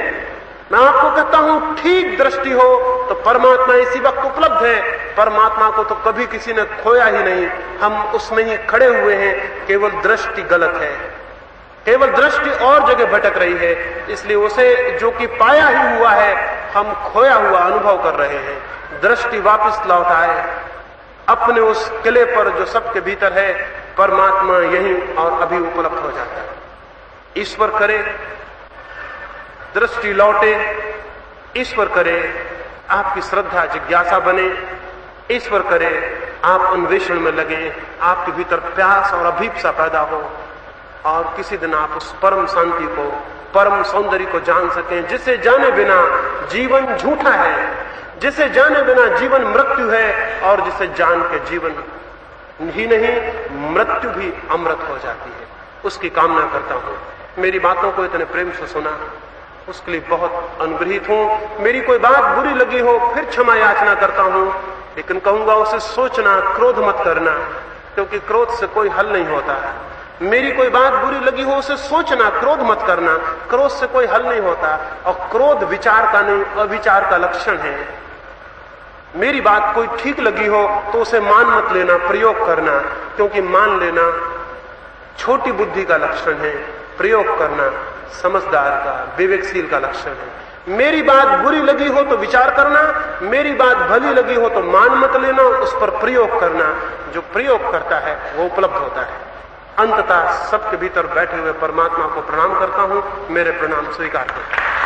मैं आपको कहता हूं ठीक दृष्टि हो तो परमात्मा इसी वक्त उपलब्ध है, परमात्मा को तो कभी किसी ने खोया ही नहीं, हम उसमें ही खड़े हुए हैं, केवल दृष्टि गलत है, केवल दृष्टि और जगह भटक रही है, इसलिए उसे जो कि पाया ही हुआ है हम खोया हुआ अनुभव कर रहे हैं। दृष्टि वापस लौटाए अपने उस किले पर जो सबके भीतर है, परमात्मा यहीं और अभी उपलब्ध हो जाता है। ईश्वर करे दृष्टि लौटे, ईश्वर करे आपकी श्रद्धा जिज्ञासा बने, ईश्वर करे आप अन्वेषण में लगे, आपके भीतर प्यास और अभीप्सा पैदा हो, और किसी दिन आप उस परम शांति को, परम सौंदर्य को जान सकें, जिसे जाने बिना जीवन झूठा है, जिसे जाने बिना जीवन मृत्यु है, और जिसे जान के जीवन ही नहीं मृत्यु भी अमृत हो जाती है। उसकी कामना करता हूं। मेरी बातों को इतने प्रेम से सुना, उसके लिए बहुत अनुग्रहित हूं। मेरी कोई बात बुरी लगी हो फिर क्षमा याचना करता हूं, लेकिन कहूंगा उसे सोचना, क्रोध मत करना, क्योंकि क्रोध से कोई हल नहीं होता है। मेरी कोई बात बुरी लगी हो उसे सोचना, क्रोध मत करना, क्रोध से कोई हल नहीं होता, और क्रोध विचार का नहीं अविचार का लक्षण है। मेरी बात कोई ठीक लगी हो तो उसे मान मत लेना, प्रयोग करना, क्योंकि मान लेना छोटी बुद्धि का लक्षण है, प्रयोग करना समझदार का, विवेकशील का लक्षण है। मेरी बात बुरी लगी हो तो विचार करना, मेरी बात भली लगी हो तो मान मत लेना, उस पर प्रयोग करना। जो प्रयोग करता है वो उपलब्ध होता है। अंततः सबके भीतर बैठे हुए परमात्मा को प्रणाम करता हूं, मेरे प्रणाम स्वीकार करें।